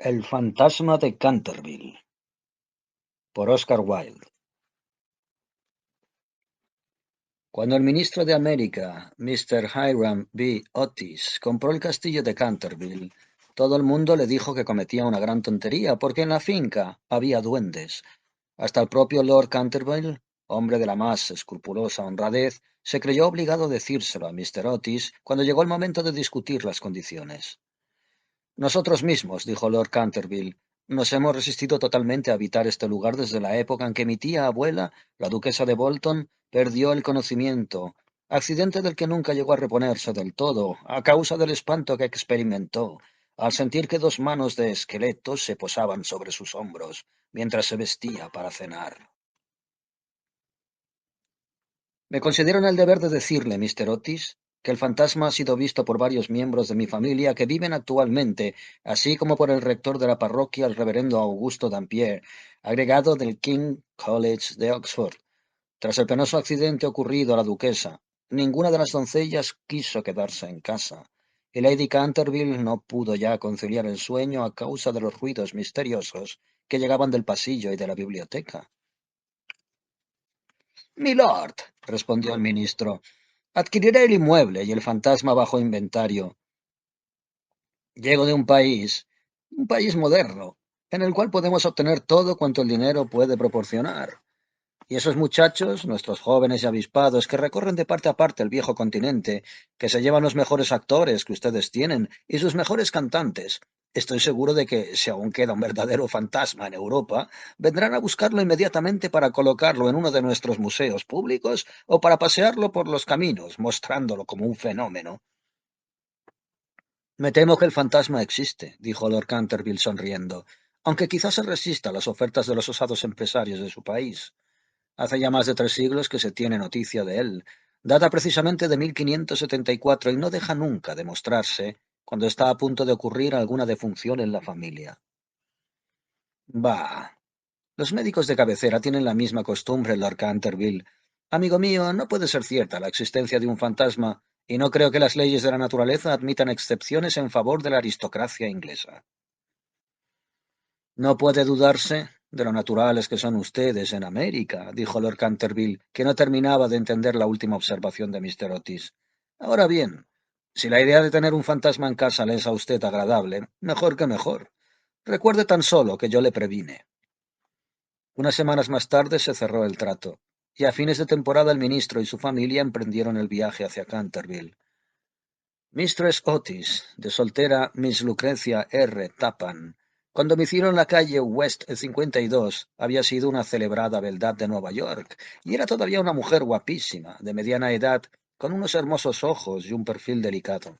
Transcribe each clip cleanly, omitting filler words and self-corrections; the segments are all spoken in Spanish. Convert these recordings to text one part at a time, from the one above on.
El fantasma de Canterville, por Oscar Wilde. Cuando el ministro de América, Mr. Hiram B. Otis, compró el castillo de Canterville, todo el mundo le dijo que cometía una gran tontería, porque en la finca había duendes. Hasta el propio Lord Canterville, hombre de la más escrupulosa honradez, se creyó obligado a decírselo a Mr. Otis cuando llegó el momento de discutir las condiciones. Nosotros mismos, dijo Lord Canterville, nos hemos resistido totalmente a habitar este lugar desde la época en que mi tía abuela, la duquesa de Bolton, perdió el conocimiento, accidente del que nunca llegó a reponerse del todo, a causa del espanto que experimentó, al sentir que dos manos de esqueleto se posaban sobre sus hombros mientras se vestía para cenar. Me considero en el deber de decirle, Mr. Otis, que el fantasma ha sido visto por varios miembros de mi familia que viven actualmente, así como por el rector de la parroquia, el reverendo Augusto Dampier, agregado del King College de Oxford. Tras el penoso accidente ocurrido a la duquesa, ninguna de las doncellas quiso quedarse en casa, y Lady Canterville no pudo ya conciliar el sueño a causa de los ruidos misteriosos que llegaban del pasillo y de la biblioteca. Milord, respondió el ministro, adquiriré el inmueble y el fantasma bajo inventario. Llego de un país moderno, en el cual podemos obtener todo cuanto el dinero puede proporcionar. Y esos muchachos, nuestros jóvenes y avispados, que recorren de parte a parte el viejo continente, que se llevan los mejores actores que ustedes tienen y sus mejores cantantes, estoy seguro de que, si aún queda un verdadero fantasma en Europa, vendrán a buscarlo inmediatamente para colocarlo en uno de nuestros museos públicos o para pasearlo por los caminos, mostrándolo como un fenómeno. Me temo que el fantasma existe, dijo Lord Canterville sonriendo, aunque quizás se resista a las ofertas de los osados empresarios de su país. Hace ya más de 3 siglos que se tiene noticia de él, data precisamente de 1574 y no deja nunca de mostrarse cuando está a punto de ocurrir alguna defunción en la familia. Bah, los médicos de cabecera tienen la misma costumbre, Lord Canterville. Amigo mío, no puede ser cierta la existencia de un fantasma, y no creo que las leyes de la naturaleza admitan excepciones en favor de la aristocracia inglesa. No puede dudarse de lo naturales que son ustedes en América, dijo Lord Canterville, que no terminaba de entender la última observación de Mr. Otis. Ahora bien, si la idea de tener un fantasma en casa le es a usted agradable, mejor que mejor. Recuerde tan solo que yo le previne. Unas semanas más tarde se cerró el trato, y a fines de temporada el ministro y su familia emprendieron el viaje hacia Canterville. Mistress Otis, de soltera Miss Lucrecia R. Tappan, con domicilio en la calle West 52, había sido una celebrada beldad de Nueva York, y era todavía una mujer guapísima, de mediana edad, con unos hermosos ojos y un perfil delicado.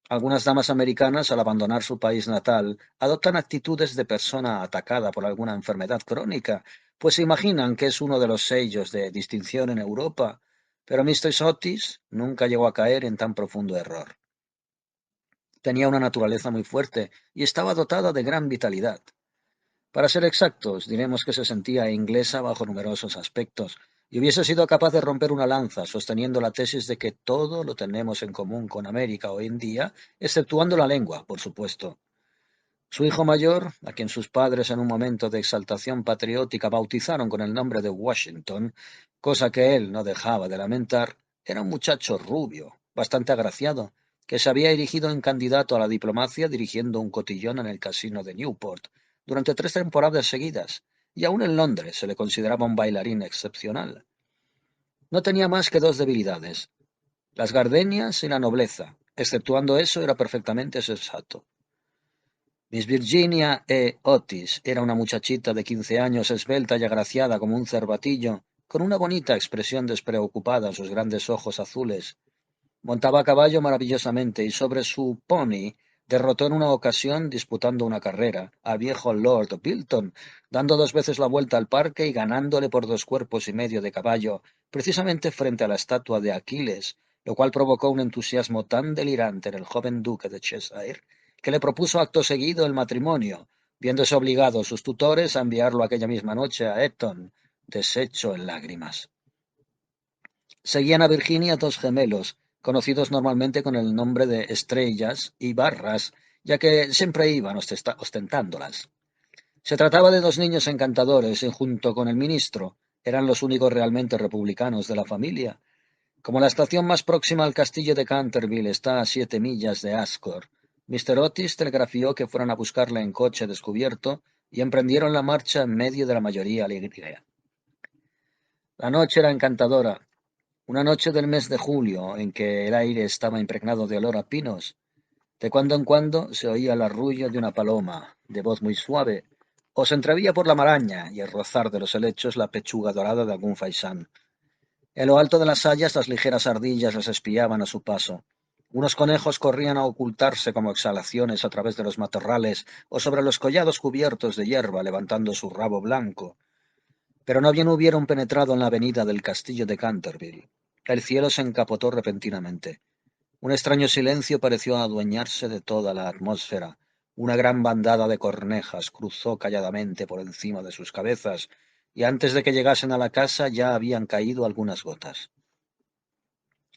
Algunas damas americanas, al abandonar su país natal, adoptan actitudes de persona atacada por alguna enfermedad crónica, pues se imaginan que es uno de los sellos de distinción en Europa, pero Mistress Otis nunca llegó a caer en tan profundo error. Tenía una naturaleza muy fuerte y estaba dotada de gran vitalidad. Para ser exactos, diremos que se sentía inglesa bajo numerosos aspectos, y hubiese sido capaz de romper una lanza sosteniendo la tesis de que todo lo tenemos en común con América hoy en día, exceptuando la lengua, por supuesto. Su hijo mayor, a quien sus padres en un momento de exaltación patriótica bautizaron con el nombre de Washington, cosa que él no dejaba de lamentar, era un muchacho rubio, bastante agraciado, que se había erigido en candidato a la diplomacia dirigiendo un cotillón en el casino de Newport durante 3 temporadas seguidas, y aún en Londres se le consideraba un bailarín excepcional. No tenía más que dos debilidades, las gardenias y la nobleza. Exceptuando eso, era perfectamente sensato. Miss Virginia Otis era una muchachita de 15 años, esbelta y agraciada como un cervatillo, con una bonita expresión despreocupada en sus grandes ojos azules. Montaba a caballo maravillosamente y sobre su pony derrotó en una ocasión, disputando una carrera, al viejo Lord Bilton, dando 2 veces la vuelta al parque y ganándole por 2 cuerpos y medio de caballo, precisamente frente a la estatua de Aquiles, lo cual provocó un entusiasmo tan delirante en el joven duque de Cheshire, que le propuso acto seguido el matrimonio, viéndose obligados sus tutores a enviarlo aquella misma noche a Eton, deshecho en lágrimas. Seguían a Virginia dos gemelos, conocidos normalmente con el nombre de Estrellas y Barras, ya que siempre iban ostentándolas. Se trataba de dos niños encantadores y junto con el ministro eran los únicos realmente republicanos de la familia. Como la estación más próxima al castillo de Canterville está a 7 millas de Ascot, Mr. Otis telegrafió que fueran a buscarla en coche descubierto y emprendieron la marcha en medio de la mayoría alegría. La noche era encantadora, una noche del mes de julio en que el aire estaba impregnado de olor a pinos. De cuando en cuando se oía el arrullo de una paloma, de voz muy suave, o se entrevía por la maraña y el rozar de los helechos la pechuga dorada de algún faisán. En lo alto de las hayas las ligeras ardillas les espiaban a su paso. Unos conejos corrían a ocultarse como exhalaciones a través de los matorrales o sobre los collados cubiertos de hierba levantando su rabo blanco. Pero no bien hubieron penetrado en la avenida del castillo de Canterville. El cielo se encapotó repentinamente. Un extraño silencio pareció adueñarse de toda la atmósfera. Una gran bandada de cornejas cruzó calladamente por encima de sus cabezas, y antes de que llegasen a la casa ya habían caído algunas gotas.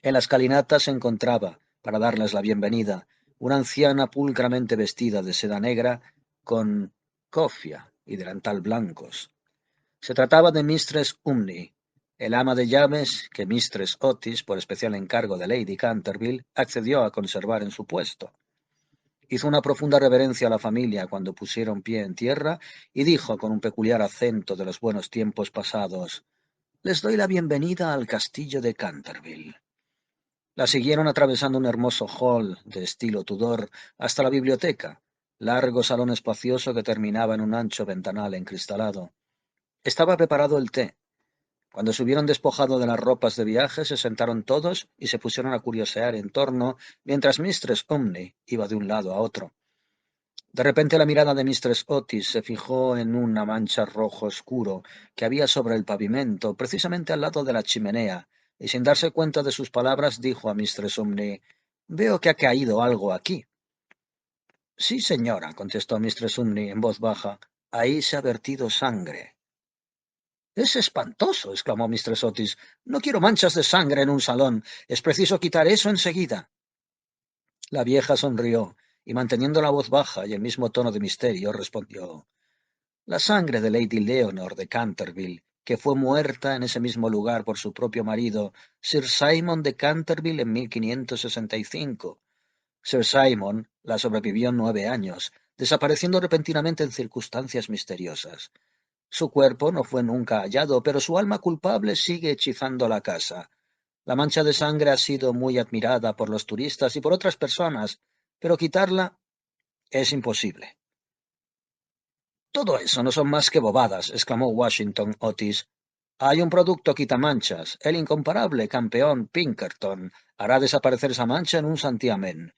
En la escalinata se encontraba, para darles la bienvenida, una anciana pulcramente vestida de seda negra con cofia y delantal blancos. Se trataba de Mistress Umney, el ama de llaves que Mistress Otis, por especial encargo de Lady Canterville, accedió a conservar en su puesto. Hizo una profunda reverencia a la familia cuando pusieron pie en tierra y dijo con un peculiar acento de los buenos tiempos pasados: «Les doy la bienvenida al castillo de Canterville». La siguieron atravesando un hermoso hall de estilo Tudor hasta la biblioteca, largo salón espacioso que terminaba en un ancho ventanal encristalado. Estaba preparado el té. Cuando se hubieron despojado de las ropas de viaje, se sentaron todos y se pusieron a curiosear en torno, mientras Mistress Umney iba de un lado a otro. De repente la mirada de Mistress Otis se fijó en una mancha rojo oscuro que había sobre el pavimento, precisamente al lado de la chimenea, y sin darse cuenta de sus palabras dijo a Mistress Umney: «Veo que ha caído algo aquí». «Sí, señora», contestó Mistress Umney en voz baja, «ahí se ha vertido sangre». «Es espantoso», exclamó Mistress Otis. «No quiero manchas de sangre en un salón. Es preciso quitar eso enseguida». La vieja sonrió y, manteniendo la voz baja y el mismo tono de misterio, respondió: «La sangre de Lady Leonor de Canterville, que fue muerta en ese mismo lugar por su propio marido, Sir Simon de Canterville, en 1565. Sir Simon la sobrevivió 9 años, desapareciendo repentinamente en circunstancias misteriosas. Su cuerpo no fue nunca hallado, pero su alma culpable sigue hechizando la casa. La mancha de sangre ha sido muy admirada por los turistas y por otras personas, pero quitarla es imposible». «Todo eso no son más que bobadas», exclamó Washington Otis. «Hay un producto quitamanchas. El incomparable campeón Pinkerton hará desaparecer esa mancha en un santiamén».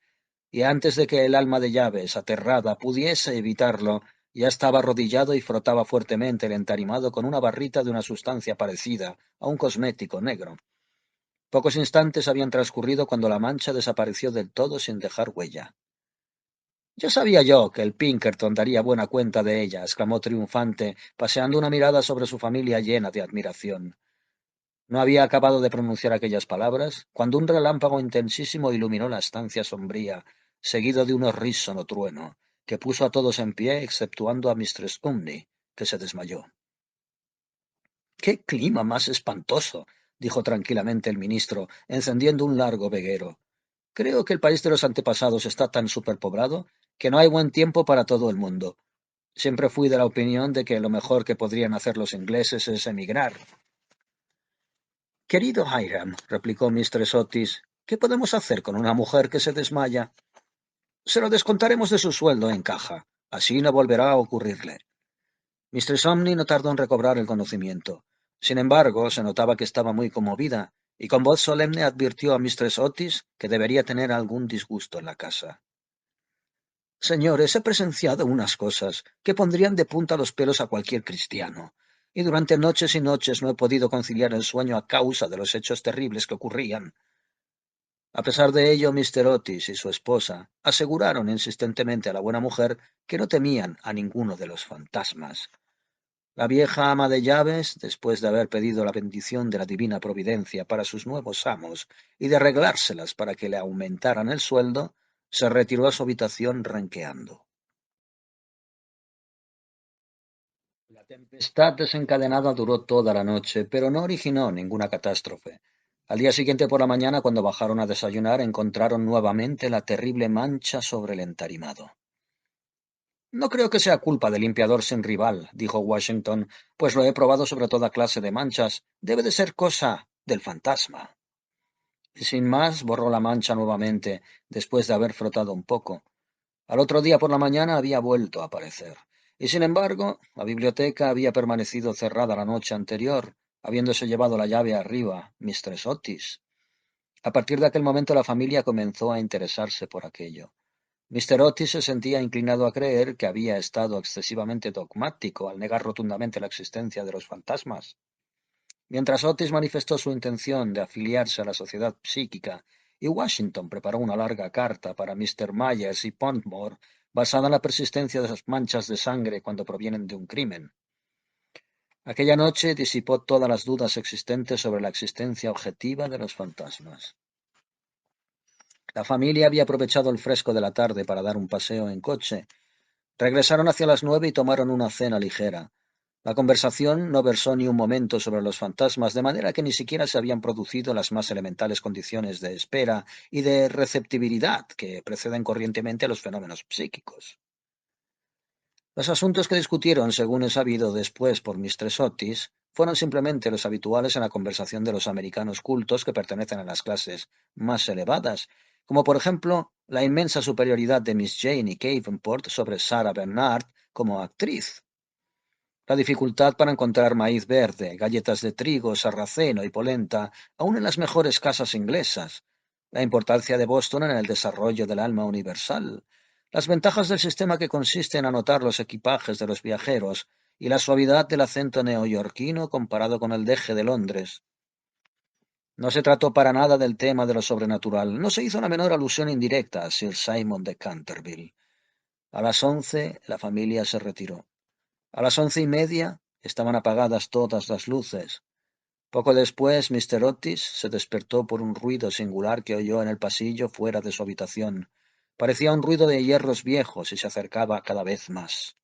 Y antes de que el alma de llaves, aterrada, pudiese evitarlo, ya estaba arrodillado y frotaba fuertemente el entarimado con una barrita de una sustancia parecida a un cosmético negro. Pocos instantes habían transcurrido cuando la mancha desapareció del todo sin dejar huella. «Ya sabía yo que el Pinkerton daría buena cuenta de ella», exclamó triunfante, paseando una mirada sobre su familia llena de admiración. No había acabado de pronunciar aquellas palabras cuando un relámpago intensísimo iluminó la estancia sombría, seguido de un horrísono trueno, que puso a todos en pie exceptuando a Mistress Umney, que se desmayó. «¡Qué clima más espantoso!», dijo tranquilamente el ministro, encendiendo un largo veguero. «Creo que el país de los antepasados está tan superpoblado que no hay buen tiempo para todo el mundo. Siempre fui de la opinión de que lo mejor que podrían hacer los ingleses es emigrar». «Querido Hiram», replicó Mistress Otis, «¿qué podemos hacer con una mujer que se desmaya? Se lo descontaremos de su sueldo en caja. Así no volverá a ocurrirle». Mistress Omney no tardó en recobrar el conocimiento. Sin embargo, se notaba que estaba muy conmovida, y con voz solemne advirtió a Mistress Otis que debería tener algún disgusto en la casa. «Señores, he presenciado unas cosas que pondrían de punta los pelos a cualquier cristiano, y durante noches y noches no he podido conciliar el sueño a causa de los hechos terribles que ocurrían». A pesar de ello, Mr. Otis y su esposa aseguraron insistentemente a la buena mujer que no temían a ninguno de los fantasmas. La vieja ama de llaves, después de haber pedido la bendición de la divina providencia para sus nuevos amos y de arreglárselas para que le aumentaran el sueldo, Se retiró a su habitación renqueando. La tempestad desencadenada duró toda la noche, pero no originó ninguna catástrofe. Al día siguiente por la mañana, cuando bajaron a desayunar, encontraron nuevamente la terrible mancha sobre el entarimado. No creo que sea culpa del limpiador sin rival, dijo Washington, pues lo he probado sobre toda clase de manchas. Debe de ser cosa del fantasma. Y sin más, borró la mancha nuevamente, después de haber frotado un poco. Al otro día por la mañana había vuelto a aparecer. Y sin embargo, la biblioteca había permanecido cerrada la noche anterior, habiéndose llevado la llave arriba, Mistress Otis. A partir de aquel momento la familia comenzó a interesarse por aquello. Mr. Otis se sentía inclinado a creer que había estado excesivamente dogmático al negar rotundamente la existencia de los fantasmas. Mientras Otis manifestó su intención de afiliarse a la Sociedad Psíquica y Washington preparó una larga carta para Mr. Myers y Pontmore basada en la persistencia de las manchas de sangre cuando provienen de un crimen. Aquella noche disipó todas las dudas existentes sobre la existencia objetiva de los fantasmas. La familia había aprovechado el fresco de la tarde para dar un paseo en coche. Regresaron hacia las 9 y tomaron una cena ligera. La conversación no versó ni un momento sobre los fantasmas, de manera que ni siquiera se habían producido las más elementales condiciones de espera y de receptibilidad que preceden corrientemente a los fenómenos psíquicos. Los asuntos que discutieron, según es sabido después por Mistress Otis, fueron simplemente los habituales en la conversación de los americanos cultos que pertenecen a las clases más elevadas, como por ejemplo la inmensa superioridad de Miss Jane Davenport sobre Sarah Bernard como actriz, la dificultad para encontrar maíz verde, galletas de trigo, sarraceno y polenta, aun en las mejores casas inglesas, la importancia de Boston en el desarrollo del alma universal, las ventajas del sistema que consiste en anotar los equipajes de los viajeros y la suavidad del acento neoyorquino comparado con el deje de Londres. No se trató para nada del tema de lo sobrenatural, no se hizo la menor alusión indirecta a Sir Simon de Canterville. A las 11 la familia se retiró. A las 11:30 estaban apagadas todas las luces. Poco después, Mr. Otis se despertó por un ruido singular que oyó en el pasillo fuera de su habitación. Parecía un ruido de hierros viejos y se acercaba cada vez más.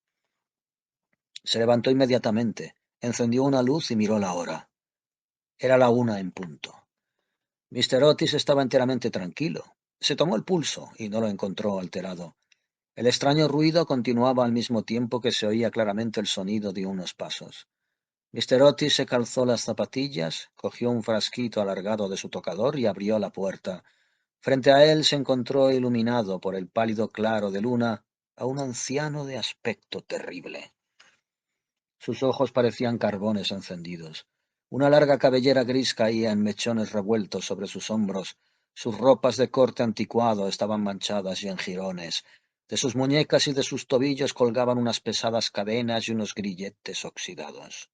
Se levantó inmediatamente, encendió una luz y miró la hora. Era la 1 en punto. Mr. Otis estaba enteramente tranquilo. Se tomó el pulso y no lo encontró alterado. El extraño ruido continuaba al mismo tiempo que se oía claramente el sonido de unos pasos. Mr. Otis se calzó las zapatillas, cogió un frasquito alargado de su tocador y abrió la puerta. Frente a él se encontró iluminado por el pálido claro de luna a un anciano de aspecto terrible. Sus ojos parecían carbones encendidos. Una larga cabellera gris caía en mechones revueltos sobre sus hombros. Sus ropas de corte anticuado estaban manchadas y en jirones. De sus muñecas y de sus tobillos colgaban unas pesadas cadenas y unos grilletes oxidados.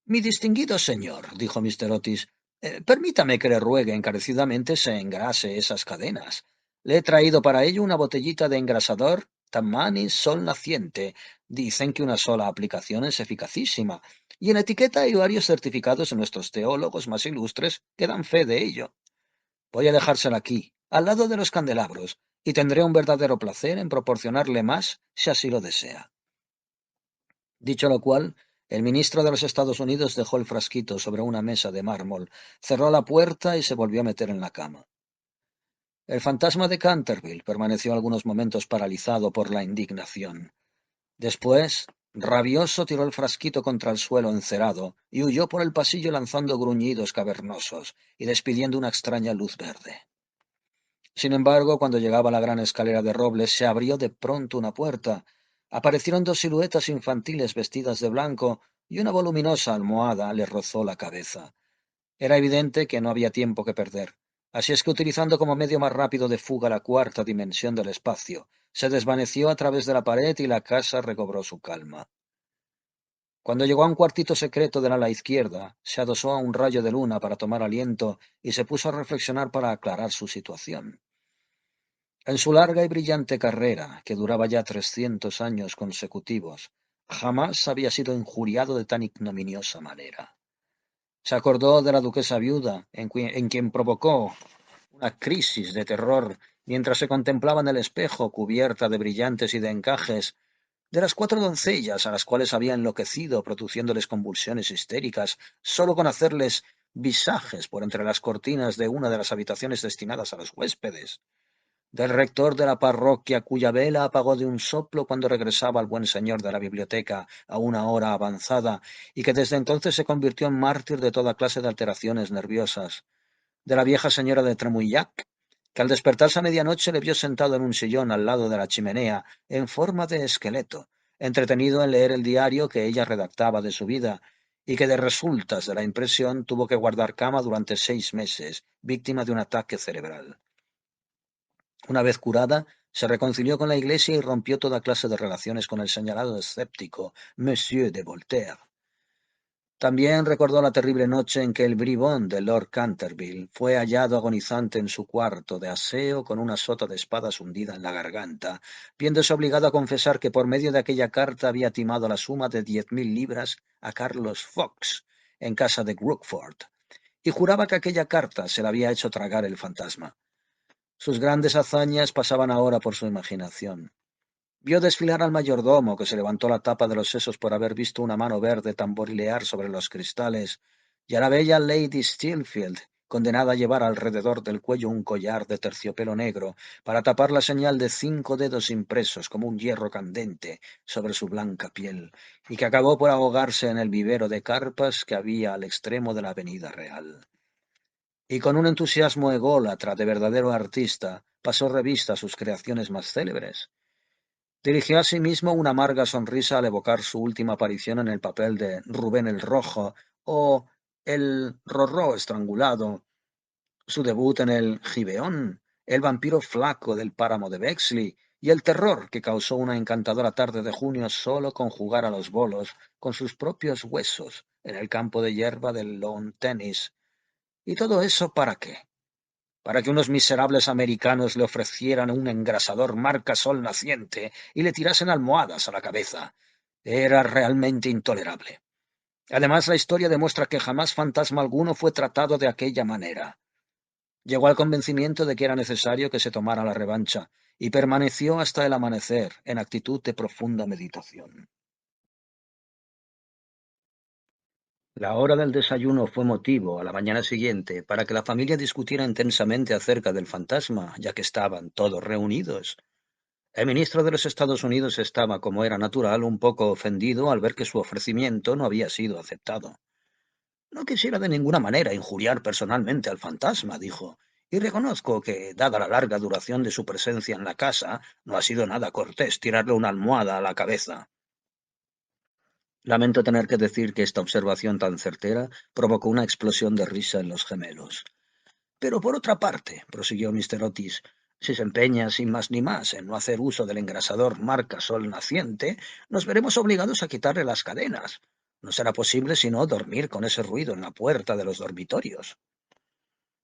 Mi distinguido señor, dijo Mr. Otis, permítame que le ruegue encarecidamente se engrase esas cadenas. Le he traído para ello una botellita de engrasador Tamanis Sol Naciente. Dicen que una sola aplicación es eficacísima, y en etiqueta hay varios certificados de nuestros teólogos más ilustres que dan fe de ello. Voy a dejársela aquí, al lado de los candelabros, y tendré un verdadero placer en proporcionarle más si así lo desea. Dicho lo cual, el ministro de los Estados Unidos dejó el frasquito sobre una mesa de mármol, cerró la puerta y se volvió a meter en la cama. El fantasma de Canterville permaneció algunos momentos paralizado por la indignación. Después, rabioso, tiró el frasquito contra el suelo encerado y huyó por el pasillo lanzando gruñidos cavernosos y despidiendo una extraña luz verde. Sin embargo, cuando llegaba a la gran escalera de robles, se abrió de pronto una puerta. Aparecieron dos siluetas infantiles vestidas de blanco y una voluminosa almohada le rozó la cabeza. Era evidente que no había tiempo que perder. Así es que, utilizando como medio más rápido de fuga la cuarta dimensión del espacio, se desvaneció a través de la pared y la casa recobró su calma. Cuando llegó a un cuartito secreto del ala izquierda, se adosó a un rayo de luna para tomar aliento y se puso a reflexionar para aclarar su situación. En su larga y brillante carrera, que duraba ya 300 años consecutivos, jamás había sido injuriado de tan ignominiosa manera. Se acordó de la duquesa viuda, en quien provocó una crisis de terror mientras se contemplaba en el espejo, cubierta de brillantes y de encajes, de las 4 doncellas a las cuales había enloquecido, produciéndoles convulsiones histéricas, solo con hacerles visajes por entre las cortinas de una de las habitaciones destinadas a los huéspedes, del rector de la parroquia cuya vela apagó de un soplo cuando regresaba el buen señor de la biblioteca a una hora avanzada y que desde entonces se convirtió en mártir de toda clase de alteraciones nerviosas, de la vieja señora de Tremouillac, que al despertarse a medianoche le vio sentado en un sillón al lado de la chimenea, en forma de esqueleto, entretenido en leer el diario que ella redactaba de su vida, y que de resultas de la impresión tuvo que guardar cama durante 6 meses, víctima de un ataque cerebral. Una vez curada, se reconcilió con la Iglesia y rompió toda clase de relaciones con el señalado escéptico Monsieur de Voltaire. También recordó la terrible noche en que el bribón de Lord Canterville fue hallado agonizante en su cuarto de aseo con una sota de espadas hundida en la garganta, viéndose obligado a confesar que por medio de aquella carta había timado la suma de 10.000 libras a Carlos Fox en casa de Crookford, y juraba que aquella carta se la había hecho tragar el fantasma. Sus grandes hazañas pasaban ahora por su imaginación. Vio desfilar al mayordomo, que se levantó la tapa de los sesos por haber visto una mano verde tamborilear sobre los cristales, y a la bella Lady Steelfield, condenada a llevar alrededor del cuello un collar de terciopelo negro para tapar la señal de 5 dedos impresos como un hierro candente sobre su blanca piel, y que acabó por ahogarse en el vivero de carpas que había al extremo de la avenida Real. Y con un entusiasmo ególatra de verdadero artista, pasó revista a sus creaciones más célebres. Dirigió asimismo una amarga sonrisa al evocar su última aparición en el papel de Rubén el Rojo o el Rorró estrangulado, su debut en el Gibeón, el vampiro flaco del páramo de Bexley y el terror que causó una encantadora tarde de junio solo con jugar a los bolos con sus propios huesos en el campo de hierba del lawn tennis. ¿Y todo eso para qué? Para que unos miserables americanos le ofrecieran un engrasador marca sol naciente y le tirasen almohadas a la cabeza. Era realmente intolerable. Además, la historia demuestra que jamás fantasma alguno fue tratado de aquella manera. Llegó al convencimiento de que era necesario que se tomara la revancha, y permaneció hasta el amanecer en actitud de profunda meditación. La hora del desayuno fue motivo, a la mañana siguiente, para que la familia discutiera intensamente acerca del fantasma, ya que estaban todos reunidos. El ministro de los Estados Unidos estaba, como era natural, un poco ofendido al ver que su ofrecimiento no había sido aceptado. No quisiera de ninguna manera injuriar personalmente al fantasma, dijo, y reconozco que, dada la larga duración de su presencia en la casa, no ha sido nada cortés tirarle una almohada a la cabeza. Lamento tener que decir que esta observación tan certera provocó una explosión de risa en los gemelos. Pero por otra parte, prosiguió Mr. Otis, si se empeña sin más ni más en no hacer uso del engrasador marca sol naciente, nos veremos obligados a quitarle las cadenas. No será posible sino dormir con ese ruido en la puerta de los dormitorios.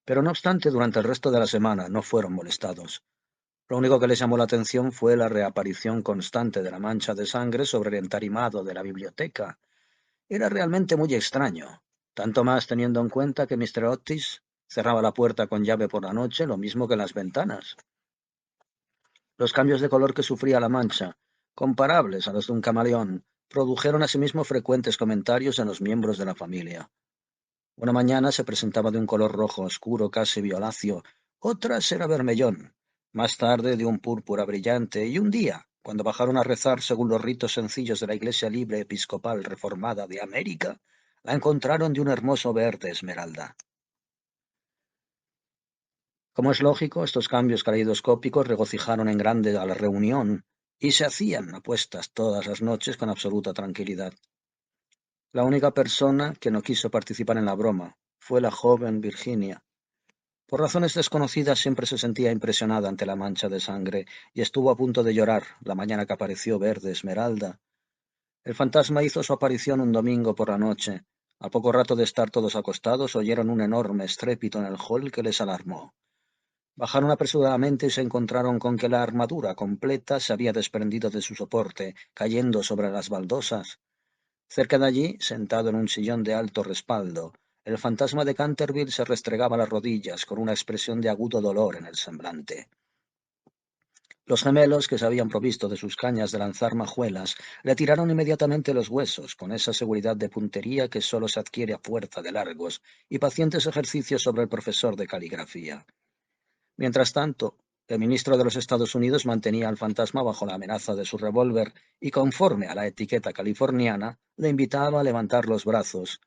Pero no obstante, durante el resto de la semana no fueron molestados. Lo único que les llamó la atención fue la reaparición constante de la mancha de sangre sobre el entarimado de la biblioteca. Era realmente muy extraño, tanto más teniendo en cuenta que Mr. Otis cerraba la puerta con llave por la noche, lo mismo que las ventanas. Los cambios de color que sufría la mancha, comparables a los de un camaleón, produjeron asimismo frecuentes comentarios en los miembros de la familia. Una mañana se presentaba de un color rojo oscuro, casi violáceo, otras era vermellón, más tarde de un púrpura brillante, y un día, cuando bajaron a rezar según los ritos sencillos de la Iglesia Libre Episcopal Reformada de América, la encontraron de un hermoso verde esmeralda. Como es lógico, estos cambios caleidoscópicos regocijaron en grande a la reunión, y se hacían apuestas todas las noches con absoluta tranquilidad. La única persona que no quiso participar en la broma fue la joven Virginia. Por razones desconocidas siempre se sentía impresionada ante la mancha de sangre y estuvo a punto de llorar la mañana que apareció verde esmeralda. El fantasma hizo su aparición un domingo por la noche. Al poco rato de estar todos acostados, oyeron un enorme estrépito en el hall que les alarmó. Bajaron apresuradamente y se encontraron con que la armadura completa se había desprendido de su soporte, cayendo sobre las baldosas. Cerca de allí, sentado en un sillón de alto respaldo, el fantasma de Canterville se restregaba las rodillas con una expresión de agudo dolor en el semblante. Los gemelos, que se habían provisto de sus cañas de lanzar majuelas, le tiraron inmediatamente los huesos, con esa seguridad de puntería que sólo se adquiere a fuerza de largos y pacientes ejercicios sobre el profesor de caligrafía. Mientras tanto, el ministro de los Estados Unidos mantenía al fantasma bajo la amenaza de su revólver y, conforme a la etiqueta californiana, le invitaba a levantar los brazos.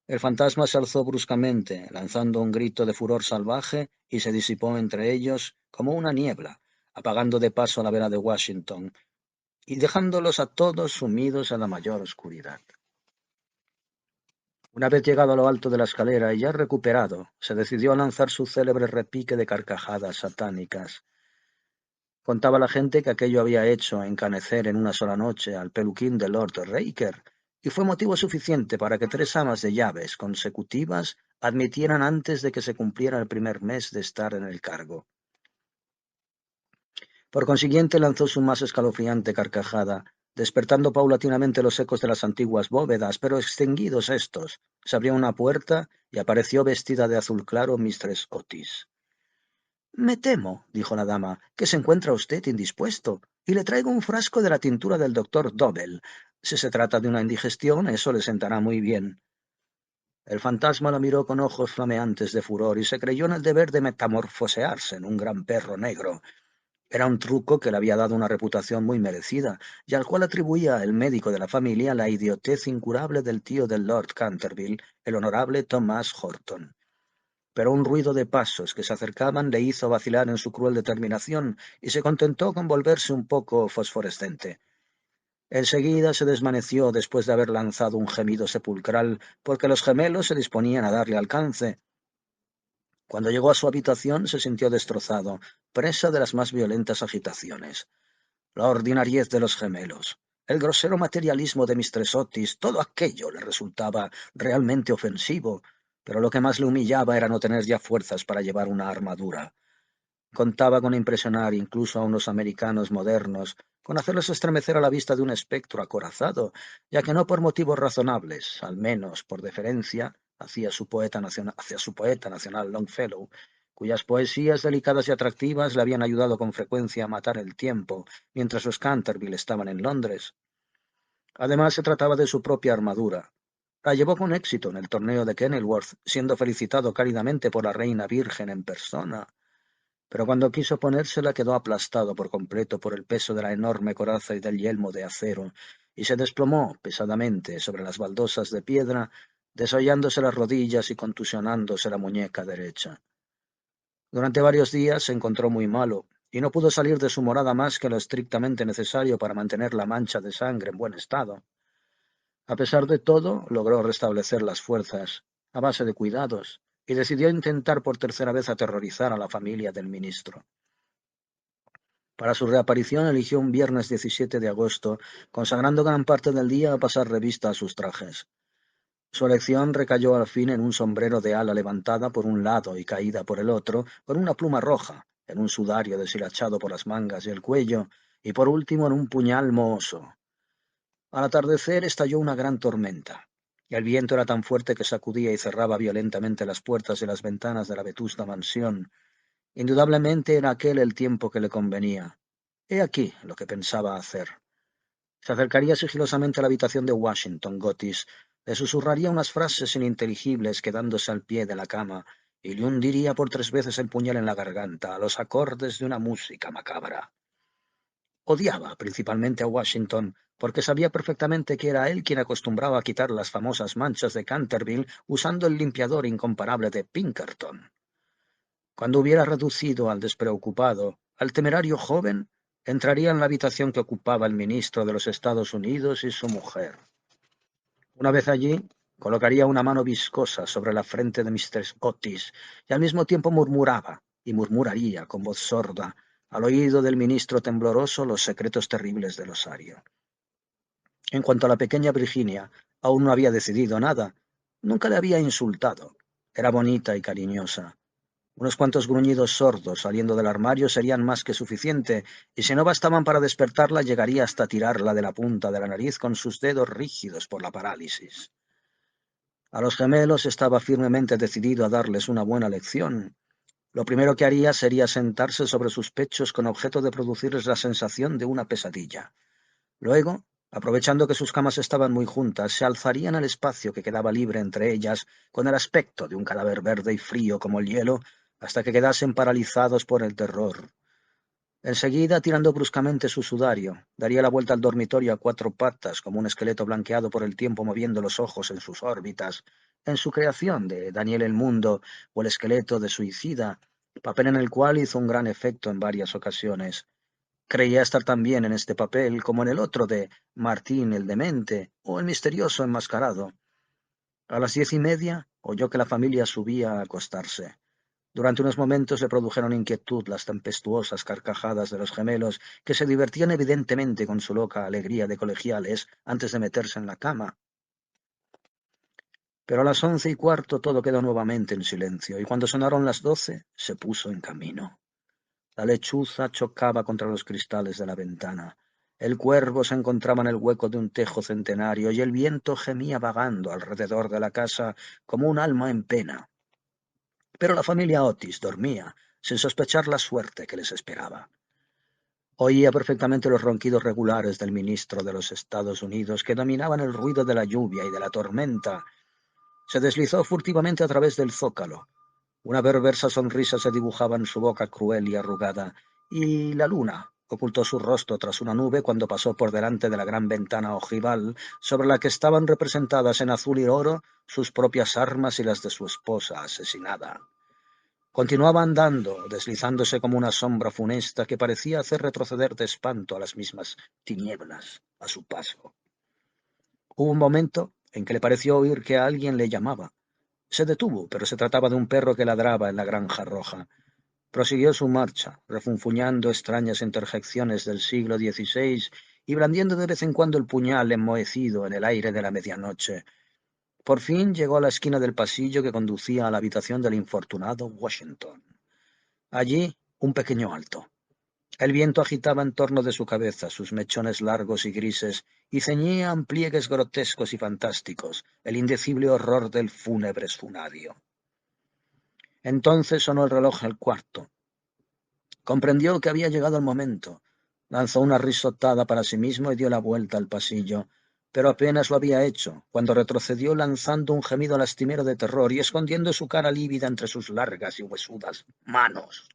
El fantasma se alzó bruscamente, lanzando un grito de furor salvaje, y se disipó entre ellos como una niebla, apagando de paso la vela de Washington y dejándolos a todos sumidos en la mayor oscuridad. Una vez llegado a lo alto de la escalera y ya recuperado, se decidió a lanzar su célebre repique de carcajadas satánicas. Contaba la gente que aquello había hecho encanecer en una sola noche al peluquín de Lord Raker, y fue motivo suficiente para que 3 amas de llaves consecutivas admitieran antes de que se cumpliera el primer mes de estar en el cargo. Por consiguiente, lanzó su más escalofriante carcajada, despertando paulatinamente los ecos de las antiguas bóvedas, pero extinguidos estos, se abrió una puerta y apareció vestida de azul claro Mistress Otis. «Me temo», dijo la dama, «que se encuentra usted indispuesto, y le traigo un frasco de la tintura del doctor Dobell. Si se trata de una indigestión, eso le sentará muy bien». El fantasma la miró con ojos flameantes de furor y se creyó en el deber de metamorfosearse en un gran perro negro. Era un truco que le había dado una reputación muy merecida, y al cual atribuía el médico de la familia la idiotez incurable del tío del Lord Canterville, el honorable Thomas Horton. Pero un ruido de pasos que se acercaban le hizo vacilar en su cruel determinación, y se contentó con volverse un poco fosforescente. Enseguida se desvaneció después de haber lanzado un gemido sepulcral, porque los gemelos se disponían a darle alcance. Cuando llegó a su habitación se sintió destrozado, presa de las más violentas agitaciones. La ordinariez de los gemelos, el grosero materialismo de Mistress Otis, todo aquello le resultaba realmente ofensivo, pero lo que más le humillaba era no tener ya fuerzas para llevar una armadura. Contaba con impresionar incluso a unos americanos modernos, con hacerles estremecer a la vista de un espectro acorazado, ya que no por motivos razonables, al menos por deferencia hacia su poeta nacional Longfellow, cuyas poesías delicadas y atractivas le habían ayudado con frecuencia a matar el tiempo, mientras los Canterville estaban en Londres. Además, se trataba de su propia armadura. La llevó con éxito en el torneo de Kenilworth, siendo felicitado cálidamente por la reina virgen en persona. Pero cuando quiso ponérsela quedó aplastado por completo por el peso de la enorme coraza y del yelmo de acero, y se desplomó pesadamente sobre las baldosas de piedra, desollándose las rodillas y contusionándose la muñeca derecha. Durante varios días se encontró muy malo, y no pudo salir de su morada más que lo estrictamente necesario para mantener la mancha de sangre en buen estado. A pesar de todo, logró restablecer las fuerzas, a base de cuidados, y decidió intentar por tercera vez aterrorizar a la familia del ministro. Para su reaparición eligió un viernes 17 de agosto, consagrando gran parte del día a pasar revista a sus trajes. Su elección recayó al fin en un sombrero de ala levantada por un lado y caída por el otro, con una pluma roja, en un sudario deshilachado por las mangas y el cuello, y por último en un puñal mohoso. Al atardecer estalló una gran tormenta. El viento era tan fuerte que sacudía y cerraba violentamente las puertas y las ventanas de la vetusta mansión. Indudablemente era aquel el tiempo que le convenía. He aquí lo que pensaba hacer. Se acercaría sigilosamente a la habitación de Washington Otis, le susurraría unas frases ininteligibles quedándose al pie de la cama, y le hundiría por 3 veces el puñal en la garganta, a los acordes de una música macabra. Odiaba principalmente a Washington, porque sabía perfectamente que era él quien acostumbraba a quitar las famosas manchas de Canterville usando el limpiador incomparable de Pinkerton. Cuando hubiera reducido al despreocupado, al temerario joven, entraría en la habitación que ocupaba el ministro de los Estados Unidos y su mujer. Una vez allí, colocaría una mano viscosa sobre la frente de Mr. Otis y al mismo tiempo murmuraba y murmuraría con voz sorda al oído del ministro tembloroso los secretos terribles del osario. En cuanto a la pequeña Virginia, aún no había decidido nada. Nunca le había insultado. Era bonita y cariñosa. Unos cuantos gruñidos sordos saliendo del armario serían más que suficiente, y si no bastaban para despertarla, llegaría hasta tirarla de la punta de la nariz con sus dedos rígidos por la parálisis. A los gemelos estaba firmemente decidido a darles una buena lección, Lo primero que haría sería sentarse sobre sus pechos con objeto de producirles la sensación de una pesadilla. Luego, aprovechando que sus camas estaban muy juntas, se alzarían al espacio que quedaba libre entre ellas con el aspecto de un cadáver verde y frío como el hielo, hasta que quedasen paralizados por el terror. Enseguida, tirando bruscamente su sudario, daría la vuelta al dormitorio a cuatro patas, como un esqueleto blanqueado por el tiempo moviendo los ojos en sus órbitas, en su creación de Daniel el Mundo o el esqueleto de Suicida, papel en el cual hizo un gran efecto en varias ocasiones. Creía estar tan bien en este papel como en el otro de Martín el Demente o el misterioso enmascarado. A las 10:30 oyó que la familia subía a acostarse. Durante unos momentos le produjeron inquietud las tempestuosas carcajadas de los gemelos, que se divertían evidentemente con su loca alegría de colegiales antes de meterse en la cama. Pero a las 11:15 todo quedó nuevamente en silencio, y cuando sonaron las 12 se puso en camino. La lechuza chocaba contra los cristales de la ventana. El cuervo se encontraba en el hueco de un tejo centenario, y el viento gemía vagando alrededor de la casa como un alma en pena. Pero la familia Otis dormía, sin sospechar la suerte que les esperaba. Oía perfectamente los ronquidos regulares del ministro de los Estados Unidos, que dominaban el ruido de la lluvia y de la tormenta. Se deslizó furtivamente a través del zócalo. Una perversa sonrisa se dibujaba en su boca cruel y arrugada, y la luna ocultó su rostro tras una nube cuando pasó por delante de la gran ventana ojival, sobre la que estaban representadas en azul y oro sus propias armas y las de su esposa asesinada. Continuaba andando, deslizándose como una sombra funesta que parecía hacer retroceder de espanto a las mismas tinieblas a su paso. Hubo un momento en que le pareció oír que alguien le llamaba. Se detuvo, pero se trataba de un perro que ladraba en la granja roja. Prosiguió su marcha, refunfuñando extrañas interjecciones del siglo XVI y blandiendo de vez en cuando el puñal enmohecido en el aire de la medianoche. Por fin llegó a la esquina del pasillo que conducía a la habitación del infortunado Washington. Allí, un pequeño alto. El viento agitaba en torno de su cabeza sus mechones largos y grises y ceñía en pliegues grotescos y fantásticos el indecible horror del fúnebre esfunario. Entonces sonó el reloj al cuarto. Comprendió que había llegado el momento. Lanzó una risotada para sí mismo y dio la vuelta al pasillo, pero apenas lo había hecho, cuando retrocedió lanzando un gemido lastimero de terror y escondiendo su cara lívida entre sus largas y huesudas manos.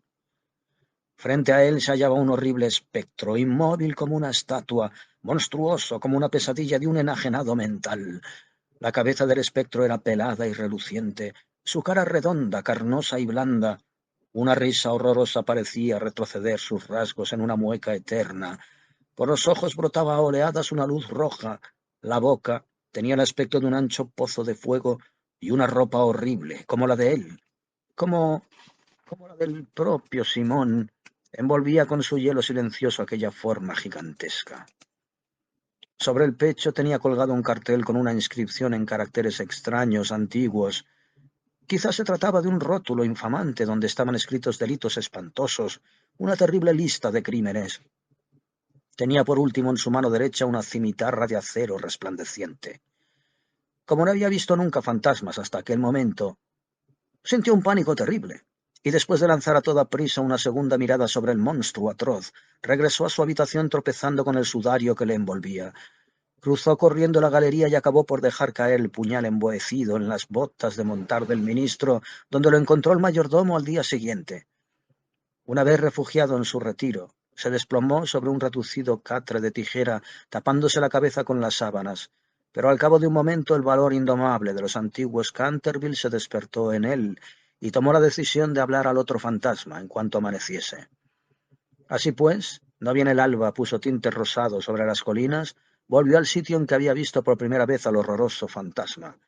Frente a él se hallaba un horrible espectro, inmóvil como una estatua, monstruoso como una pesadilla de un enajenado mental. La cabeza del espectro era pelada y reluciente, su cara redonda, carnosa y blanda. Una risa horrorosa parecía retroceder sus rasgos en una mueca eterna. Por los ojos brotaba a oleadas una luz roja. La boca tenía el aspecto de un ancho pozo de fuego y una ropa horrible, como la de él, como, como la del propio Simón, envolvía con su hielo silencioso aquella forma gigantesca. Sobre el pecho tenía colgado un cartel con una inscripción en caracteres extraños, antiguos. Quizás se trataba de un rótulo infamante donde estaban escritos delitos espantosos, una terrible lista de crímenes. Tenía por último en su mano derecha una cimitarra de acero resplandeciente. Como no había visto nunca fantasmas hasta aquel momento, sintió un pánico terrible, y después de lanzar a toda prisa una segunda mirada sobre el monstruo atroz, regresó a su habitación tropezando con el sudario que le envolvía. Cruzó corriendo la galería y acabó por dejar caer el puñal embohecido en las botas de montar del ministro, donde lo encontró el mayordomo al día siguiente. Una vez refugiado en su retiro, se desplomó sobre un reducido catre de tijera, tapándose la cabeza con las sábanas. Pero al cabo de un momento el valor indomable de los antiguos Canterville se despertó en él y tomó la decisión de hablar al otro fantasma en cuanto amaneciese. Así pues, no bien el alba puso tinte rosado sobre las colinas, volvió al sitio en que había visto por primera vez al horroroso fantasma.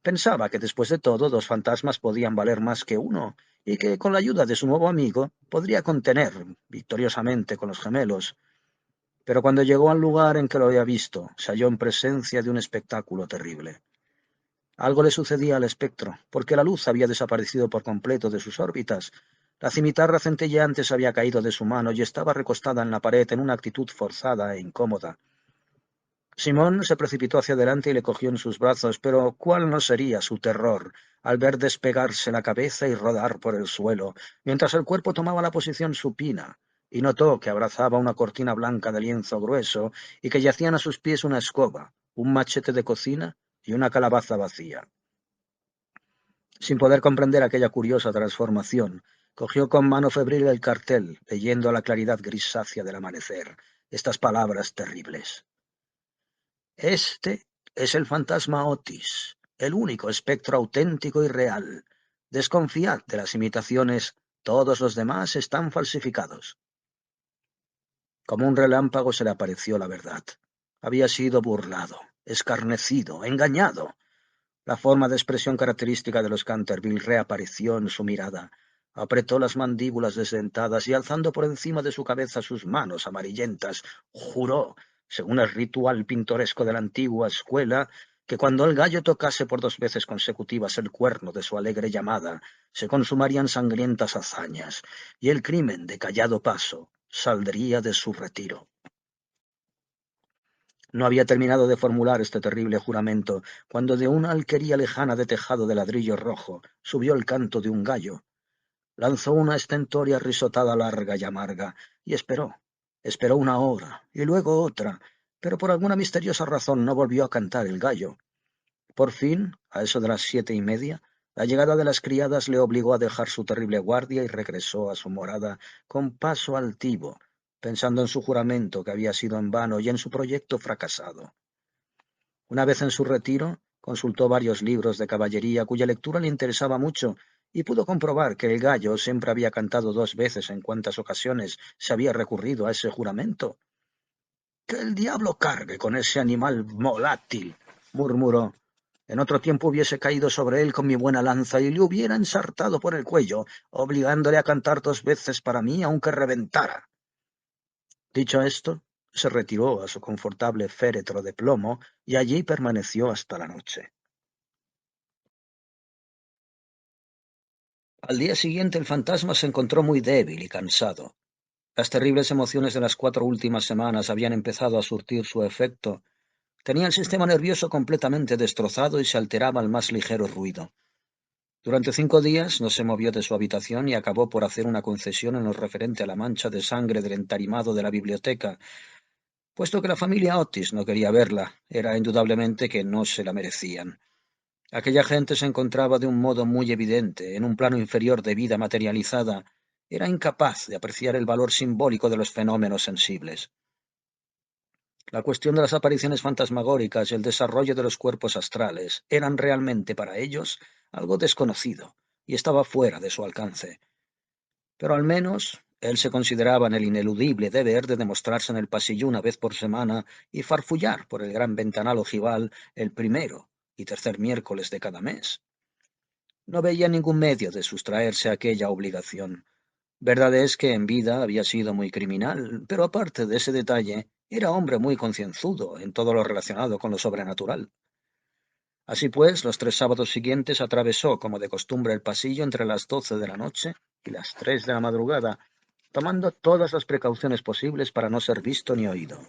Pensaba que después de todo 2 fantasmas podían valer más que uno, y que con la ayuda de su nuevo amigo podría contener victoriosamente con los gemelos. Pero cuando llegó al lugar en que lo había visto, se halló en presencia de un espectáculo terrible. Algo le sucedía al espectro, porque la luz había desaparecido por completo de sus órbitas. La cimitarra centelleante se había caído de su mano y estaba recostada en la pared en una actitud forzada e incómoda. Simón se precipitó hacia adelante y le cogió en sus brazos, pero ¿cuál no sería su terror al ver despegarse la cabeza y rodar por el suelo, mientras el cuerpo tomaba la posición supina, y notó que abrazaba una cortina blanca de lienzo grueso y que yacían a sus pies una escoba, un machete de cocina y una calabaza vacía? Sin poder comprender aquella curiosa transformación, cogió con mano febril el cartel, leyendo a la claridad grisácea del amanecer estas palabras terribles. Este es el fantasma Otis, el único espectro auténtico y real. Desconfiad de las imitaciones, todos los demás están falsificados. Como un relámpago se le apareció la verdad. Había sido burlado, escarnecido, engañado. La forma de expresión característica de los Canterville reapareció en su mirada. Apretó las mandíbulas desdentadas y alzando por encima de su cabeza sus manos amarillentas, juró, según el ritual pintoresco de la antigua escuela, que cuando el gallo tocase por 2 veces consecutivas el cuerno de su alegre llamada, se consumarían sangrientas hazañas, y el crimen de callado paso saldría de su retiro. No había terminado de formular este terrible juramento, cuando de una alquería lejana de tejado de ladrillo rojo subió el canto de un gallo. Lanzó una estentórea risotada larga y amarga, y esperó una hora, y luego otra, pero por alguna misteriosa razón no volvió a cantar el gallo. Por fin, a eso de las 7:30, la llegada de las criadas le obligó a dejar su terrible guardia y regresó a su morada con paso altivo, pensando en su juramento que había sido en vano y en su proyecto fracasado. Una vez en su retiro, consultó varios libros de caballería cuya lectura le interesaba mucho y pudo comprobar que el gallo siempre había cantado 2 veces en cuantas ocasiones se había recurrido a ese juramento. «Que el diablo cargue con ese animal volátil», murmuró. «En otro tiempo hubiese caído sobre él con mi buena lanza y le hubiera ensartado por el cuello, obligándole a cantar 2 veces para mí, aunque reventara». Dicho esto, se retiró a su confortable féretro de plomo y allí permaneció hasta la noche. Al día siguiente el fantasma se encontró muy débil y cansado. Las terribles emociones de las 4 últimas semanas habían empezado a surtir su efecto. Tenía el sistema nervioso completamente destrozado y se alteraba al más ligero ruido. Durante 5 días no se movió de su habitación y acabó por hacer una concesión en lo referente a la mancha de sangre del entarimado de la biblioteca. Puesto que la familia Otis no quería verla, era indudablemente que no se la merecían. Aquella gente se encontraba de un modo muy evidente en un plano inferior de vida materializada. Era incapaz de apreciar el valor simbólico de los fenómenos sensibles. La cuestión de las apariciones fantasmagóricas y el desarrollo de los cuerpos astrales eran realmente para ellos algo desconocido y estaba fuera de su alcance. Pero al menos él se consideraba en el ineludible deber de demostrarse en el pasillo una vez por semana y farfullar por el gran ventanal ojival el primero y tercer miércoles de cada mes. No veía ningún medio de sustraerse a aquella obligación. Verdad es que en vida había sido muy criminal, pero aparte de ese detalle, era hombre muy concienzudo en todo lo relacionado con lo sobrenatural. Así pues, los 3 sábados siguientes atravesó, como de costumbre, el pasillo entre las 12 de la noche y las 3 de la madrugada, tomando todas las precauciones posibles para no ser visto ni oído.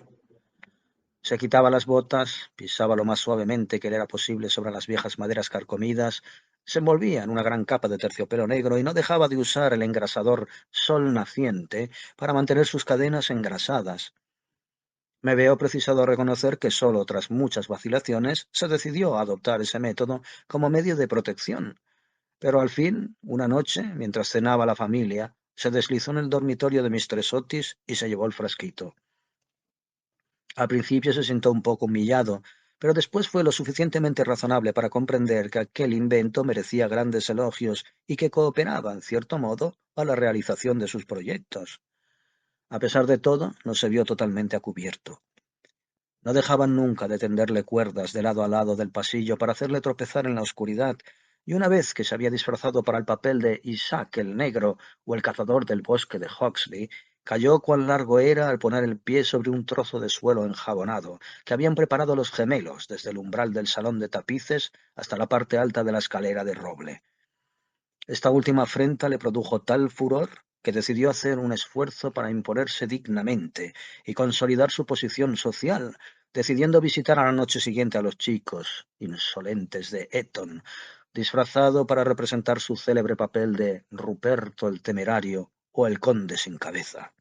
Se quitaba las botas, pisaba lo más suavemente que le era posible sobre las viejas maderas carcomidas, se envolvía en una gran capa de terciopelo negro y no dejaba de usar el engrasador Sol Naciente para mantener sus cadenas engrasadas. Me veo precisado a reconocer que solo tras muchas vacilaciones se decidió a adoptar ese método como medio de protección, pero al fin, una noche, mientras cenaba la familia, se deslizó en el dormitorio de Mistress Otis y se llevó el frasquito. Al principio se sintió un poco humillado, pero después fue lo suficientemente razonable para comprender que aquel invento merecía grandes elogios y que cooperaba, en cierto modo, a la realización de sus proyectos. A pesar de todo, no se vio totalmente a cubierto. No dejaban nunca de tenderle cuerdas de lado a lado del pasillo para hacerle tropezar en la oscuridad, y una vez que se había disfrazado para el papel de Isaac el Negro o el cazador del bosque de Huxley, cayó cuán largo era al poner el pie sobre un trozo de suelo enjabonado que habían preparado los gemelos desde el umbral del salón de tapices hasta la parte alta de la escalera de roble. Esta última afrenta le produjo tal furor que decidió hacer un esfuerzo para imponerse dignamente y consolidar su posición social, decidiendo visitar a la noche siguiente a los chicos insolentes de Eton, disfrazado para representar su célebre papel de Ruperto el Temerario o el Conde sin cabeza.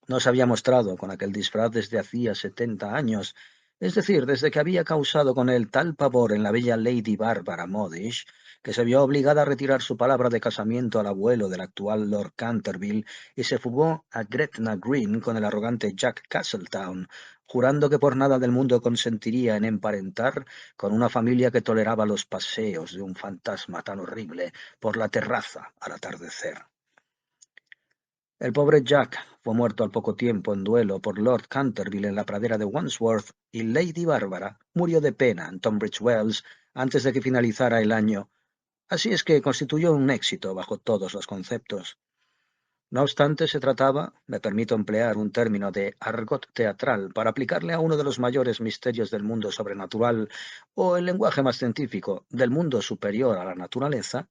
No se había mostrado con aquel disfraz desde hacía 70 años, es decir, desde que había causado con él tal pavor en la bella Lady Barbara Modish, que se vio obligada a retirar su palabra de casamiento al abuelo del actual Lord Canterville y se fugó a Gretna Green con el arrogante Jack Castletown, jurando que por nada del mundo consentiría en emparentar con una familia que toleraba los paseos de un fantasma tan horrible por la terraza al atardecer. El pobre Jack fue muerto al poco tiempo en duelo por Lord Canterville en la pradera de Wandsworth y Lady Bárbara murió de pena en Tunbridge Wells antes de que finalizara el año, así es que constituyó un éxito bajo todos los conceptos. No obstante, se trataba, me permito emplear un término de argot teatral para aplicarle a uno de los mayores misterios del mundo sobrenatural, o el lenguaje más científico, del mundo superior a la naturaleza,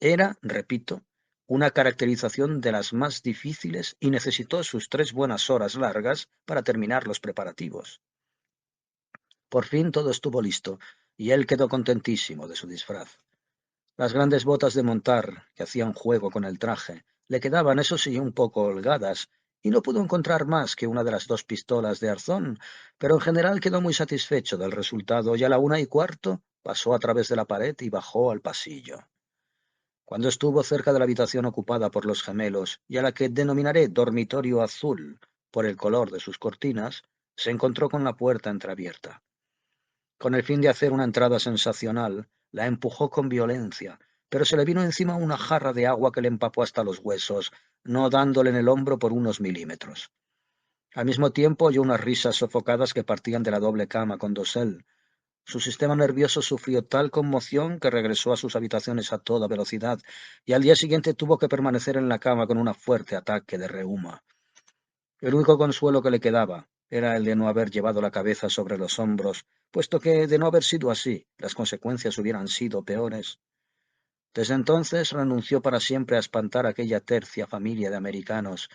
era, repito, una caracterización de las más difíciles y necesitó sus 3 buenas horas largas para terminar los preparativos. Por fin todo estuvo listo, y él quedó contentísimo de su disfraz. Las grandes botas de montar, que hacían juego con el traje, le quedaban, eso sí, un poco holgadas, y no pudo encontrar más que una de las 2 pistolas de arzón, pero en general quedó muy satisfecho del resultado, y a la 1:15 pasó a través de la pared y bajó al pasillo. Cuando estuvo cerca de la habitación ocupada por los gemelos, y a la que denominaré dormitorio azul por el color de sus cortinas, se encontró con la puerta entreabierta. Con el fin de hacer una entrada sensacional, la empujó con violencia, pero se le vino encima una jarra de agua que le empapó hasta los huesos, no dándole en el hombro por unos milímetros. Al mismo tiempo oyó unas risas sofocadas que partían de la doble cama con dosel. Su sistema nervioso sufrió tal conmoción que regresó a sus habitaciones a toda velocidad, y al día siguiente tuvo que permanecer en la cama con un fuerte ataque de reuma. El único consuelo que le quedaba era el de no haber llevado la cabeza sobre los hombros, puesto que, de no haber sido así, las consecuencias hubieran sido peores. Desde entonces renunció para siempre a espantar a aquella tercia familia de americanos,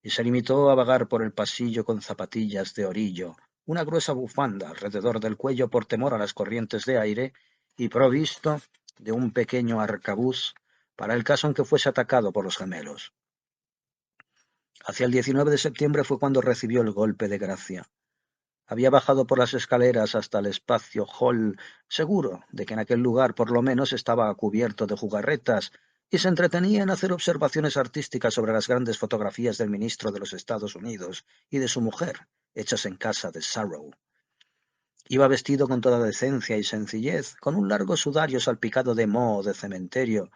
y se limitó a vagar por el pasillo con zapatillas de orillo, una gruesa bufanda alrededor del cuello por temor a las corrientes de aire, y provisto de un pequeño arcabuz para el caso en que fuese atacado por los gemelos. Hacia el 19 de septiembre fue cuando recibió el golpe de gracia. Había bajado por las escaleras hasta el espacio hall, seguro de que en aquel lugar por lo menos estaba cubierto de jugarretas, y se entretenía en hacer observaciones artísticas sobre las grandes fotografías del ministro de los Estados Unidos y de su mujer, hechas en casa de Sarrow. Iba vestido con toda decencia y sencillez, con un largo sudario salpicado de moho de cementerio.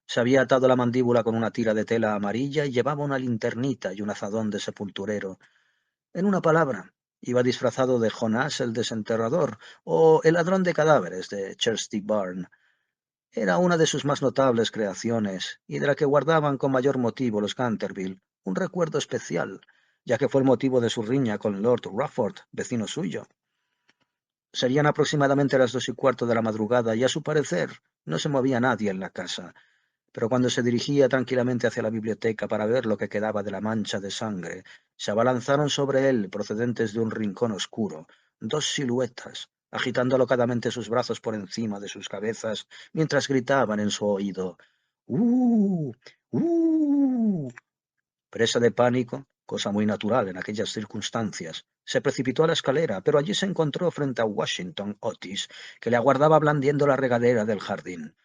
Se había atado la mandíbula con una tira de tela amarilla y llevaba una linternita y un azadón de sepulturero. En una palabra, iba disfrazado de Jonás el desenterrador o el ladrón de cadáveres de Chertsey Barn. Era una de sus más notables creaciones y de la que guardaban con mayor motivo los Canterville un recuerdo especial, ya que fue el motivo de su riña con Lord Rufford, vecino suyo. Serían aproximadamente las 2:15 de la madrugada y, a su parecer, no se movía nadie en la casa, pero cuando se dirigía tranquilamente hacia la biblioteca para ver lo que quedaba de la mancha de sangre, se abalanzaron sobre él, procedentes de un rincón oscuro, 2 siluetas, agitando alocadamente sus brazos por encima de sus cabezas, mientras gritaban en su oído: ¡Uh! ¡Uh! Presa de pánico, cosa muy natural en aquellas circunstancias, se precipitó a la escalera, pero allí se encontró frente a Washington Otis, que le aguardaba blandiendo la regadera del jardín.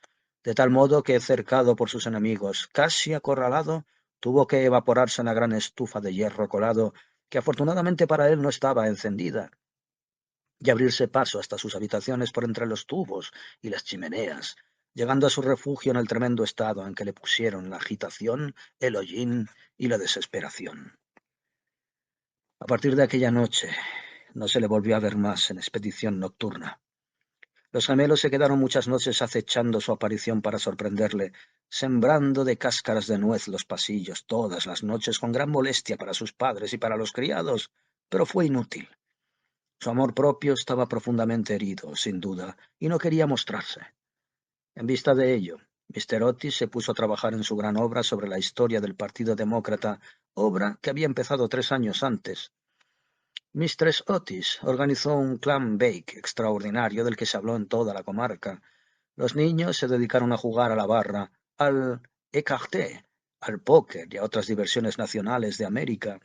De tal modo que, cercado por sus enemigos, casi acorralado, tuvo que evaporarse en la gran estufa de hierro colado, que afortunadamente para él no estaba encendida, y abrirse paso hasta sus habitaciones por entre los tubos y las chimeneas, llegando a su refugio en el tremendo estado en que le pusieron la agitación, el hollín y la desesperación. A partir de aquella noche, no se le volvió a ver más en expedición nocturna. Los gemelos se quedaron muchas noches acechando su aparición para sorprenderle, sembrando de cáscaras de nuez los pasillos todas las noches con gran molestia para sus padres y para los criados, pero fue inútil. Su amor propio estaba profundamente herido, sin duda, y no quería mostrarse. En vista de ello, Mr. Otis se puso a trabajar en su gran obra sobre la historia del Partido Demócrata, obra que había empezado 3 años antes. Mistress Otis organizó un clam bake extraordinario del que se habló en toda la comarca. Los niños se dedicaron a jugar a la barra, al écarté, al póker y a otras diversiones nacionales de América.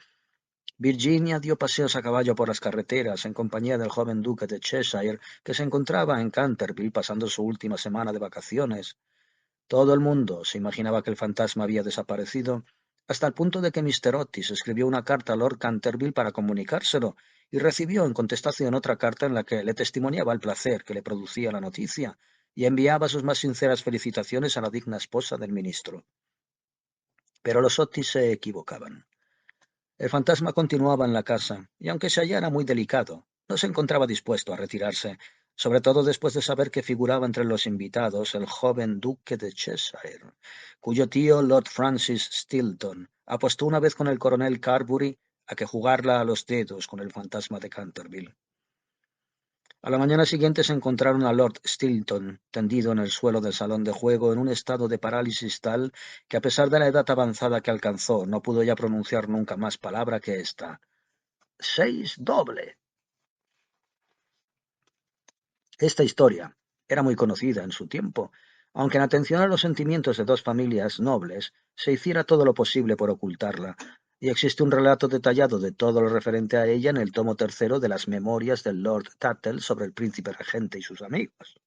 Virginia dio paseos a caballo por las carreteras en compañía del joven duque de Cheshire, que se encontraba en Canterville pasando su última semana de vacaciones. Todo el mundo se imaginaba que el fantasma había desaparecido, hasta el punto de que Mr. Otis escribió una carta a Lord Canterville para comunicárselo, y recibió en contestación otra carta en la que le testimoniaba el placer que le producía la noticia, y enviaba sus más sinceras felicitaciones a la digna esposa del ministro. Pero los Otis se equivocaban. El fantasma continuaba en la casa, y aunque se hallara muy delicado, no se encontraba dispuesto a retirarse, sobre todo después de saber que figuraba entre los invitados el joven duque de Cheshire, cuyo tío Lord Francis Stilton apostó una vez con el coronel Carbury a que jugarla a los dedos con el fantasma de Canterville. A la mañana siguiente se encontraron a Lord Stilton tendido en el suelo del salón de juego en un estado de parálisis tal que, a pesar de la edad avanzada que alcanzó, no pudo ya pronunciar nunca más palabra que esta: 6 doble. Esta historia era muy conocida en su tiempo, aunque en atención a los sentimientos de dos familias nobles se hiciera todo lo posible por ocultarla, y existe un relato detallado de todo lo referente a ella en el tomo tercero de las Memorias del Lord Tuttle sobre el príncipe regente y sus amigos.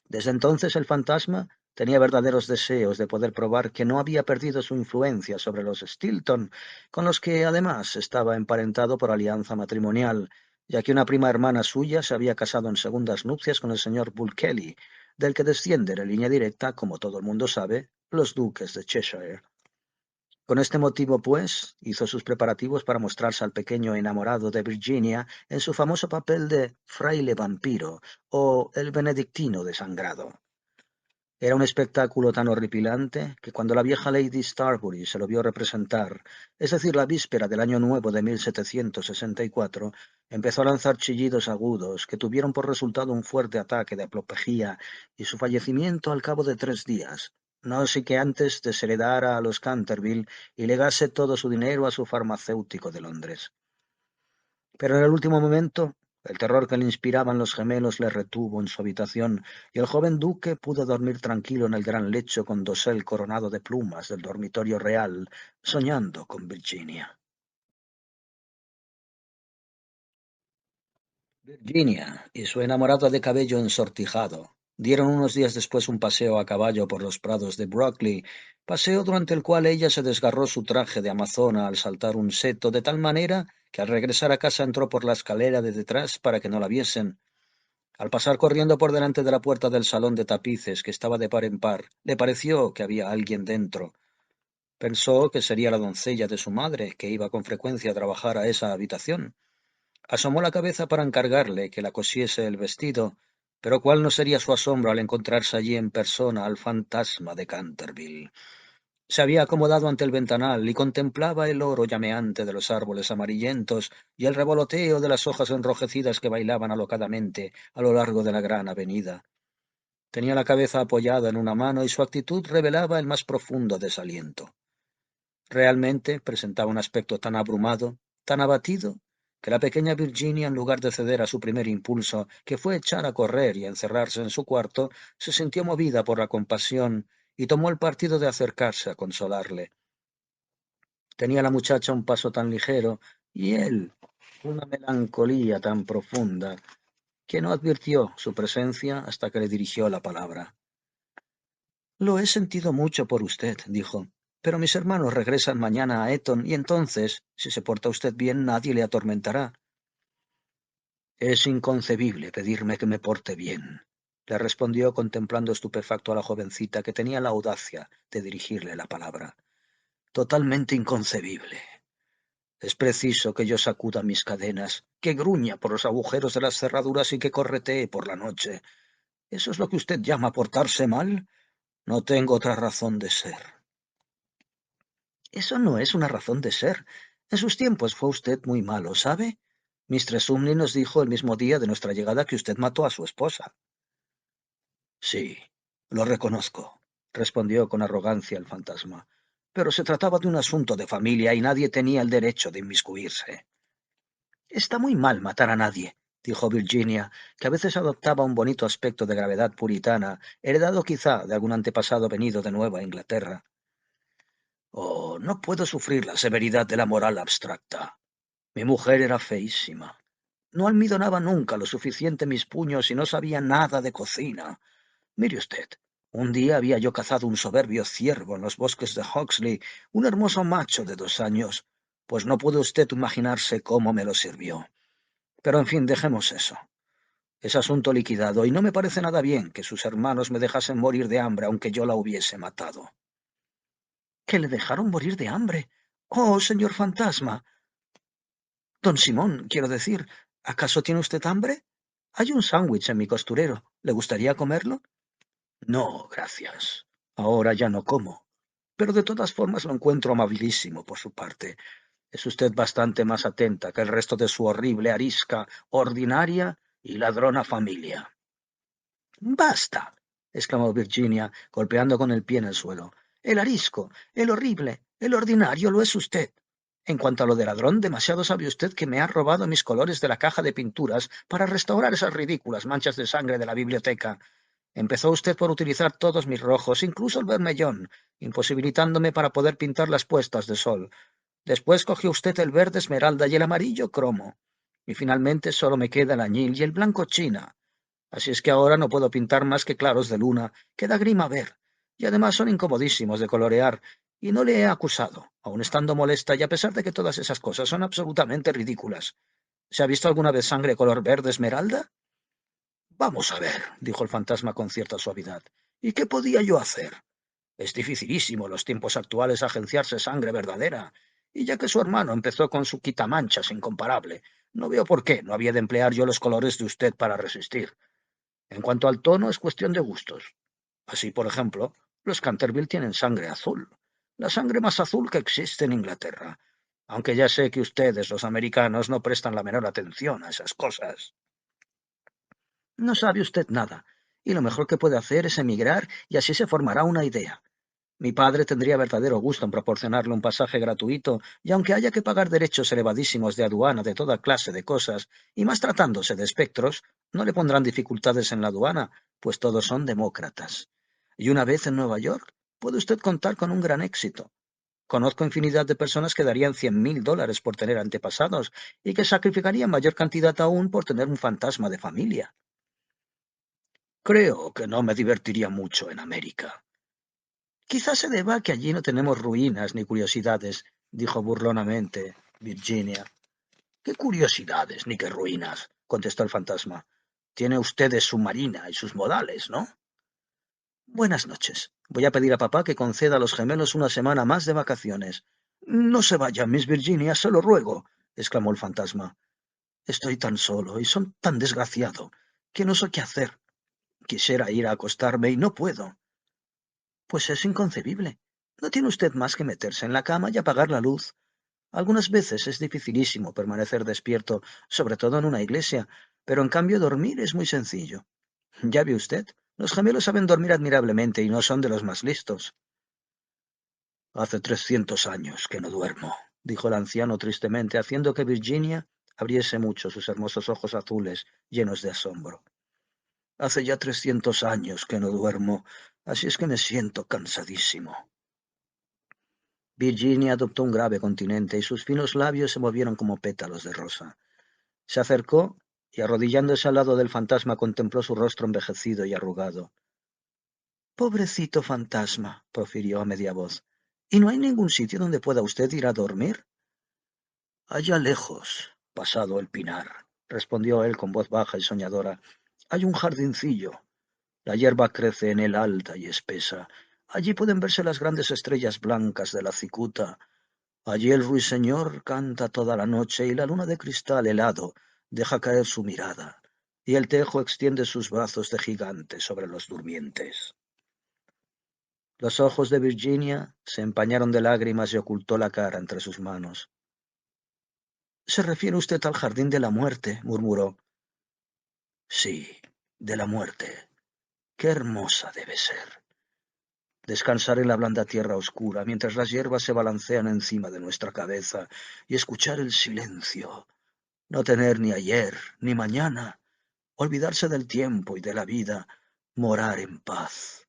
Desde entonces el fantasma tenía verdaderos deseos de poder probar que no había perdido su influencia sobre los Stilton, con los que además estaba emparentado por alianza matrimonial, ya que una prima hermana suya se había casado en segundas nupcias con el señor Bulkeley, del que descienden en línea directa, como todo el mundo sabe, los duques de Cheshire. Con este motivo, pues, hizo sus preparativos para mostrarse al pequeño enamorado de Virginia en su famoso papel de fraile vampiro o el benedictino desangrado. Era un espectáculo tan horripilante que cuando la vieja Lady Starbury se lo vio representar, es decir, la víspera del año nuevo de 1764, empezó a lanzar chillidos agudos que tuvieron por resultado un fuerte ataque de apoplejía y su fallecimiento al cabo de 3 días, no sé que antes desheredara a los Canterville y legase todo su dinero a su farmacéutico de Londres. Pero en el último momento, el terror que le inspiraban los gemelos le retuvo en su habitación, y el joven duque pudo dormir tranquilo en el gran lecho con dosel coronado de plumas del dormitorio real, soñando con Virginia. Virginia y su enamorado de cabello ensortijado dieron unos días después un paseo a caballo por los prados de Brockley, paseo durante el cual ella se desgarró su traje de amazona al saltar un seto, de tal manera que al regresar a casa entró por la escalera de detrás para que no la viesen. Al pasar corriendo por delante de la puerta del salón de tapices, que estaba de par en par, le pareció que había alguien dentro. Pensó que sería la doncella de su madre, que iba con frecuencia a trabajar a esa habitación. Asomó la cabeza para encargarle que la cosiese el vestido, pero cuál no sería su asombro al encontrarse allí en persona al fantasma de Canterville. Se había acomodado ante el ventanal y contemplaba el oro llameante de los árboles amarillentos y el revoloteo de las hojas enrojecidas que bailaban alocadamente a lo largo de la gran avenida. Tenía la cabeza apoyada en una mano y su actitud revelaba el más profundo desaliento. Realmente presentaba un aspecto tan abrumado, tan abatido, que la pequeña Virginia, en lugar de ceder a su primer impulso, que fue echar a correr y encerrarse en su cuarto, se sintió movida por la compasión y tomó el partido de acercarse a consolarle. Tenía la muchacha un paso tan ligero y él una melancolía tan profunda que no advirtió su presencia hasta que le dirigió la palabra. Lo he sentido mucho por usted, dijo, pero mis hermanos regresan mañana a Eton y entonces, si se porta usted bien, nadie le atormentará. Es inconcebible pedirme que me porte bien, le respondió contemplando estupefacto a la jovencita que tenía la audacia de dirigirle la palabra. Totalmente inconcebible. Es preciso que yo sacuda mis cadenas, que gruña por los agujeros de las cerraduras y que corretee por la noche. ¿Eso es lo que usted llama portarse mal? No tengo otra razón de ser. Eso no es una razón de ser. En sus tiempos fue usted muy malo, ¿sabe? Mistress Umney nos dijo el mismo día de nuestra llegada que usted mató a su esposa. Sí, lo reconozco, respondió con arrogancia el fantasma. Pero se trataba de un asunto de familia y nadie tenía el derecho de inmiscuirse. Está muy mal matar a nadie, dijo Virginia, que a veces adoptaba un bonito aspecto de gravedad puritana, heredado quizá de algún antepasado venido de Nueva Inglaterra. Oh, no puedo sufrir la severidad de la moral abstracta. Mi mujer era feísima. No almidonaba nunca lo suficiente mis puños y no sabía nada de cocina. Mire usted, un día había yo cazado un soberbio ciervo en los bosques de Hawksley, un hermoso macho de 2 años, pues no puede usted imaginarse cómo me lo sirvió. Pero en fin, dejemos eso. Es asunto liquidado y no me parece nada bien que sus hermanos me dejasen morir de hambre aunque yo la hubiese matado. ¿Que le dejaron morir de hambre? Oh, señor fantasma. Don Simón, quiero decir, ¿acaso tiene usted hambre? Hay un sándwich en mi costurero. ¿Le gustaría comerlo? No, gracias. Ahora ya no como. Pero de todas formas lo encuentro amabilísimo por su parte. Es usted bastante más atenta que el resto de su horrible, arisca, ordinaria y ladrona familia. Basta, exclamó Virginia, golpeando con el pie en el suelo. El arisco, el horrible, el ordinario lo es usted. En cuanto a lo de ladrón, demasiado sabe usted que me ha robado mis colores de la caja de pinturas para restaurar esas ridículas manchas de sangre de la biblioteca. Empezó usted por utilizar todos mis rojos, incluso el vermellón, imposibilitándome para poder pintar las puestas de sol. Después cogió usted el verde esmeralda y el amarillo cromo. Y finalmente solo me queda el añil y el blanco china. Así es que ahora no puedo pintar más que claros de luna, que da grima ver, y además son incomodísimos de colorear, y no le he acusado, aun estando molesta, y a pesar de que todas esas cosas son absolutamente ridículas. ¿Se ha visto alguna vez sangre color verde esmeralda? Vamos a ver, dijo el fantasma con cierta suavidad. ¿Y qué podía yo hacer? Es dificilísimo en los tiempos actuales agenciarse sangre verdadera, y ya que su hermano empezó con su quitamanchas incomparable, no veo por qué no había de emplear yo los colores de usted para resistir. En cuanto al tono, es cuestión de gustos. Así, por ejemplo, los Canterville tienen sangre azul, la sangre más azul que existe en Inglaterra, aunque ya sé que ustedes, los americanos, no prestan la menor atención a esas cosas. No sabe usted nada, y lo mejor que puede hacer es emigrar y así se formará una idea. Mi padre tendría verdadero gusto en proporcionarle un pasaje gratuito, y aunque haya que pagar derechos elevadísimos de aduana de toda clase de cosas, y más tratándose de espectros, no le pondrán dificultades en la aduana, pues todos son demócratas. Y una vez en Nueva York, puede usted contar con un gran éxito. Conozco infinidad de personas que darían $100.000 por tener antepasados, y que sacrificarían mayor cantidad aún por tener un fantasma de familia. Creo que no me divertiría mucho en América. Quizás se deba a que allí no tenemos ruinas ni curiosidades, dijo burlonamente Virginia. ¿Qué curiosidades ni qué ruinas? Contestó el fantasma. Tiene ustedes su marina y sus modales, ¿no? Buenas noches. Voy a pedir a papá que conceda a los gemelos una semana más de vacaciones. No se vayan, Miss Virginia, se lo ruego, exclamó el fantasma. Estoy tan solo y son tan desgraciado que no sé qué hacer. Quisiera ir a acostarme y no puedo. Pues es inconcebible. No tiene usted más que meterse en la cama y apagar la luz. Algunas veces es dificilísimo permanecer despierto, sobre todo en una iglesia, pero en cambio dormir es muy sencillo. Ya ve usted, los gemelos saben dormir admirablemente y no son de los más listos. Hace 300 años que no duermo, dijo el anciano tristemente, haciendo que Virginia abriese mucho sus hermosos ojos azules, llenos de asombro. Hace ya 300 años que no duermo, así es que me siento cansadísimo. Virginia adoptó un grave continente y sus finos labios se movieron como pétalos de rosa. Se acercó y, arrodillándose al lado del fantasma, contempló su rostro envejecido y arrugado. Pobrecito fantasma, profirió a media voz. ¿Y no hay ningún sitio donde pueda usted ir a dormir? Allá lejos, pasado el pinar, respondió él con voz baja y soñadora. Hay un jardincillo. La hierba crece en él alta y espesa. Allí pueden verse las grandes estrellas blancas de la cicuta. Allí el ruiseñor canta toda la noche y la luna de cristal helado deja caer su mirada, y el tejo extiende sus brazos de gigante sobre los durmientes. Los ojos de Virginia se empañaron de lágrimas y ocultó la cara entre sus manos. —¿Se refiere usted al jardín de la muerte? —murmuró. —Sí, de la muerte. Qué hermosa debe ser. Descansar en la blanda tierra oscura mientras las hierbas se balancean encima de nuestra cabeza y escuchar el silencio. no tener ni ayer ni mañana, olvidarse del tiempo y de la vida, morar en paz.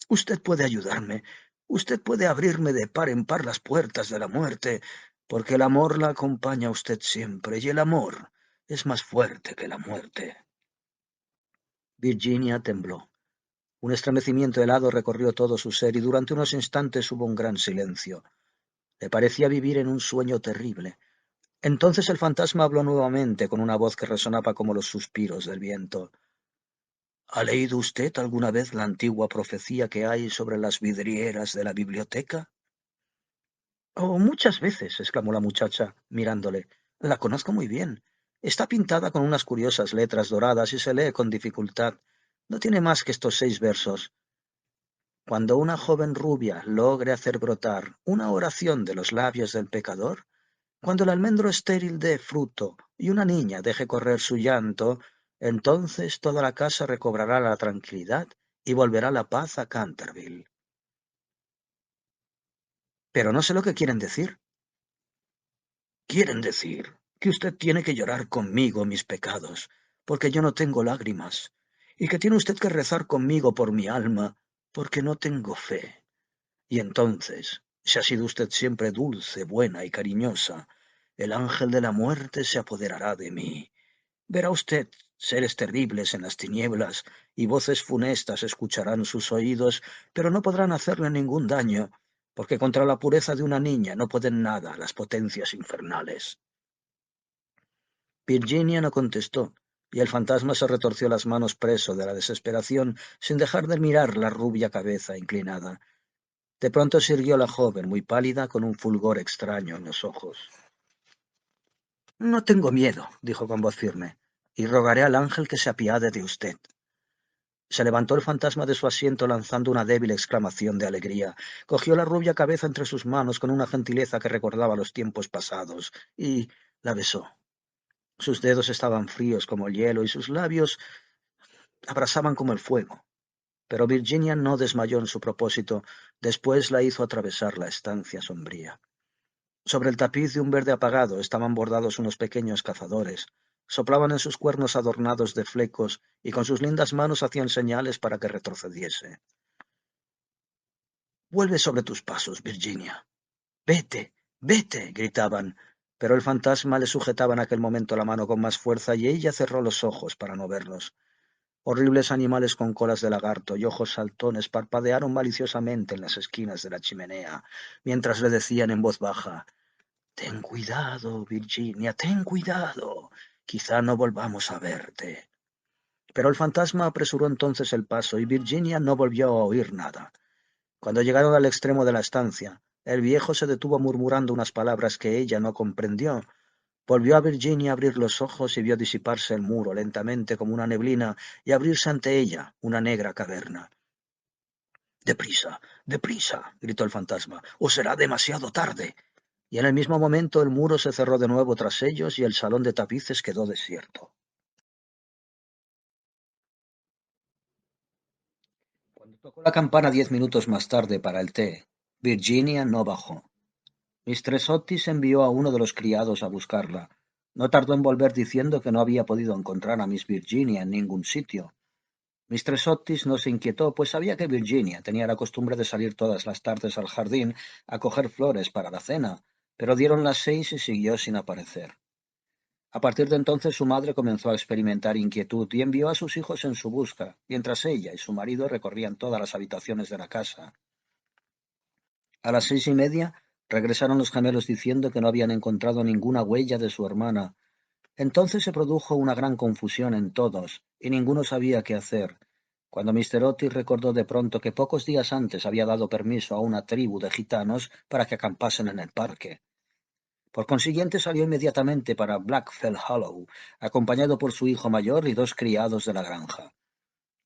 Usted puede ayudarme, usted puede abrirme de par en par las puertas de la muerte, porque el amor la acompaña a usted siempre, y el amor es más fuerte que la muerte. Virginia tembló. Un estremecimiento helado recorrió todo su ser y durante unos instantes hubo un gran silencio. Le parecía vivir en un sueño terrible. Entonces el fantasma habló nuevamente con una voz que resonaba como los suspiros del viento. ¿Ha leído usted alguna vez la antigua profecía que hay sobre las vidrieras de la biblioteca? Oh, muchas veces, exclamó la muchacha, mirándole. La conozco muy bien. Está pintada con unas curiosas letras doradas y se lee con dificultad. No tiene más que estos 6 versos. Cuando una joven rubia logre hacer brotar una oración de los labios del pecador, cuando el almendro estéril dé fruto y una niña deje correr su llanto, entonces toda la casa recobrará la tranquilidad y volverá la paz a Canterville. Pero no sé lo que quieren decir. Quieren decir que usted tiene que llorar conmigo mis pecados, porque yo no tengo lágrimas, y que tiene usted que rezar conmigo por mi alma, porque no tengo fe. Y entonces, si ha sido usted siempre dulce, buena y cariñosa, el ángel de la muerte se apoderará de mí. Verá usted seres terribles en las tinieblas, y voces funestas escucharán sus oídos, pero no podrán hacerle ningún daño, porque contra la pureza de una niña no pueden nada las potencias infernales. Virginia no contestó, y el fantasma se retorció las manos preso de la desesperación, sin dejar de mirar la rubia cabeza inclinada. De pronto se irguió la joven, muy pálida, con un fulgor extraño en los ojos. No tengo miedo, dijo con voz firme, y rogaré al ángel que se apiade de usted. Se levantó el fantasma de su asiento lanzando una débil exclamación de alegría. Cogió la rubia cabeza entre sus manos con una gentileza que recordaba los tiempos pasados, y la besó. Sus dedos estaban fríos como el hielo y sus labios abrasaban como el fuego. Pero Virginia no desmayó en su propósito. Después la hizo atravesar la estancia sombría. Sobre el tapiz de un verde apagado estaban bordados unos pequeños cazadores. Soplaban en sus cuernos adornados de flecos y con sus lindas manos hacían señales para que retrocediese. Vuelve sobre tus pasos, Virginia. Vete, vete, gritaban. Pero el fantasma le sujetaba en aquel momento la mano con más fuerza y ella cerró los ojos para no verlos. Horribles animales con colas de lagarto y ojos saltones parpadearon maliciosamente en las esquinas de la chimenea, mientras le decían en voz baja: «Ten cuidado, Virginia, ten cuidado. Quizá no volvamos a verte». Pero el fantasma apresuró entonces el paso y Virginia no volvió a oír nada. Cuando llegaron al extremo de la estancia, el viejo se detuvo murmurando unas palabras que ella no comprendió. Volvió a Virginia a abrir los ojos y vio disiparse el muro lentamente como una neblina y abrirse ante ella una negra caverna. «Deprisa, deprisa», gritó el fantasma, «o será demasiado tarde». Y en el mismo momento el muro se cerró de nuevo tras ellos y el salón de tapices quedó desierto. Cuando tocó la campana 10 minutos más tarde para el té, Virginia no bajó. Mistress Otis envió a uno de los criados a buscarla. No tardó en volver diciendo que no había podido encontrar a Miss Virginia en ningún sitio. Mistress Otis no se inquietó, pues sabía que Virginia tenía la costumbre de salir todas las tardes al jardín a coger flores para la cena, pero dieron las 6 y siguió sin aparecer. A partir de entonces su madre comenzó a experimentar inquietud y envió a sus hijos en su busca, mientras ella y su marido recorrían todas las habitaciones de la casa. A las 6:30 regresaron los gemelos diciendo que no habían encontrado ninguna huella de su hermana. Entonces se produjo una gran confusión en todos, y ninguno sabía qué hacer, cuando Mr. Otis recordó de pronto que pocos días antes había dado permiso a una tribu de gitanos para que acampasen en el parque. Por consiguiente salió inmediatamente para Blackfell Hollow, acompañado por su hijo mayor y 2 criados de la granja.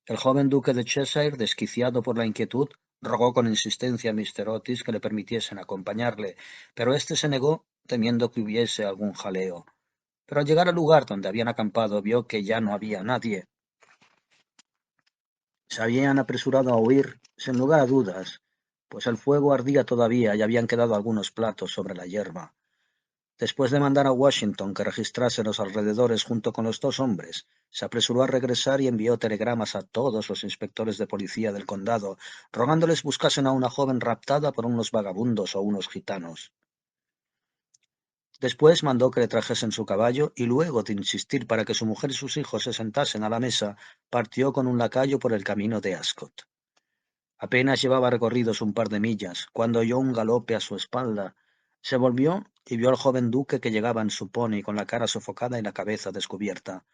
El joven duque de Cheshire, desquiciado por la inquietud, rogó con insistencia a Mr. Otis que le permitiesen acompañarle, pero éste se negó, temiendo que hubiese algún jaleo. Pero al llegar al lugar donde habían acampado vio que ya no había nadie. Se habían apresurado a huir, sin lugar a dudas, pues el fuego ardía todavía y habían quedado algunos platos sobre la hierba. Después de mandar a Washington que registrase los alrededores junto con los dos hombres, se apresuró a regresar y envió telegramas a todos los inspectores de policía del condado, rogándoles buscasen a una joven raptada por unos vagabundos o unos gitanos. Después mandó que le trajesen su caballo y luego de insistir para que su mujer y sus hijos se sentasen a la mesa, partió con un lacayo por el camino de Ascot. Apenas llevaba recorridos un par de millas, cuando oyó un galope a su espalda. Se volvió y vio al joven duque que llegaba en su pony con la cara sofocada y la cabeza descubierta.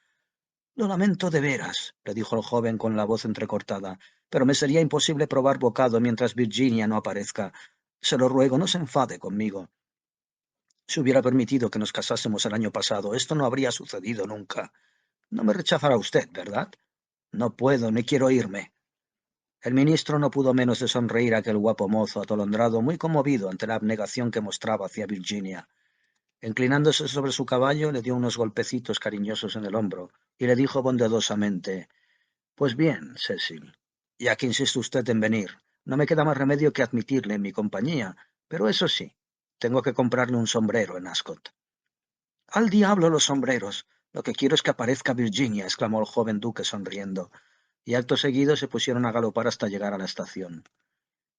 Lo lamento de veras, le dijo el joven con la voz entrecortada, pero me sería imposible probar bocado mientras Virginia no aparezca. Se lo ruego, no se enfade conmigo. Si hubiera permitido que nos casásemos el año pasado, esto no habría sucedido nunca. No me rechazará usted, ¿verdad? No puedo ni quiero irme. El ministro no pudo menos de sonreír a aquel guapo mozo atolondrado, muy conmovido ante la abnegación que mostraba hacia Virginia. Inclinándose sobre su caballo, le dio unos golpecitos cariñosos en el hombro y le dijo bondadosamente: «Pues bien, Cecil, ya que insiste usted en venir, no me queda más remedio que admitirle en mi compañía, pero eso sí, tengo que comprarle un sombrero en Ascot». «Al diablo los sombreros. Lo que quiero es que aparezca Virginia», exclamó el joven duque sonriendo, y acto seguido se pusieron a galopar hasta llegar a la estación.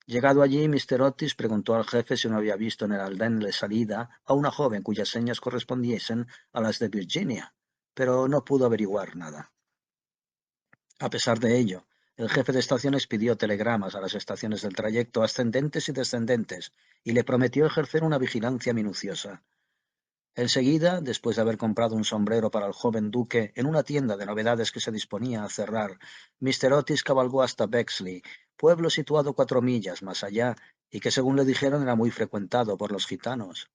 Llegado allí, Mr. Otis preguntó al jefe si no había visto en el andén de salida a una joven cuyas señas correspondiesen a las de Virginia, pero no pudo averiguar nada. A pesar de ello, el jefe de estaciones pidió telegramas a las estaciones del trayecto ascendentes y descendentes y le prometió ejercer una vigilancia minuciosa. Enseguida, después de haber comprado un sombrero para el joven duque en una tienda de novedades que se disponía a cerrar, Mr. Otis cabalgó hasta Bexley, pueblo situado 4 millas más allá y que, según le dijeron, era muy frecuentado por los gitanos.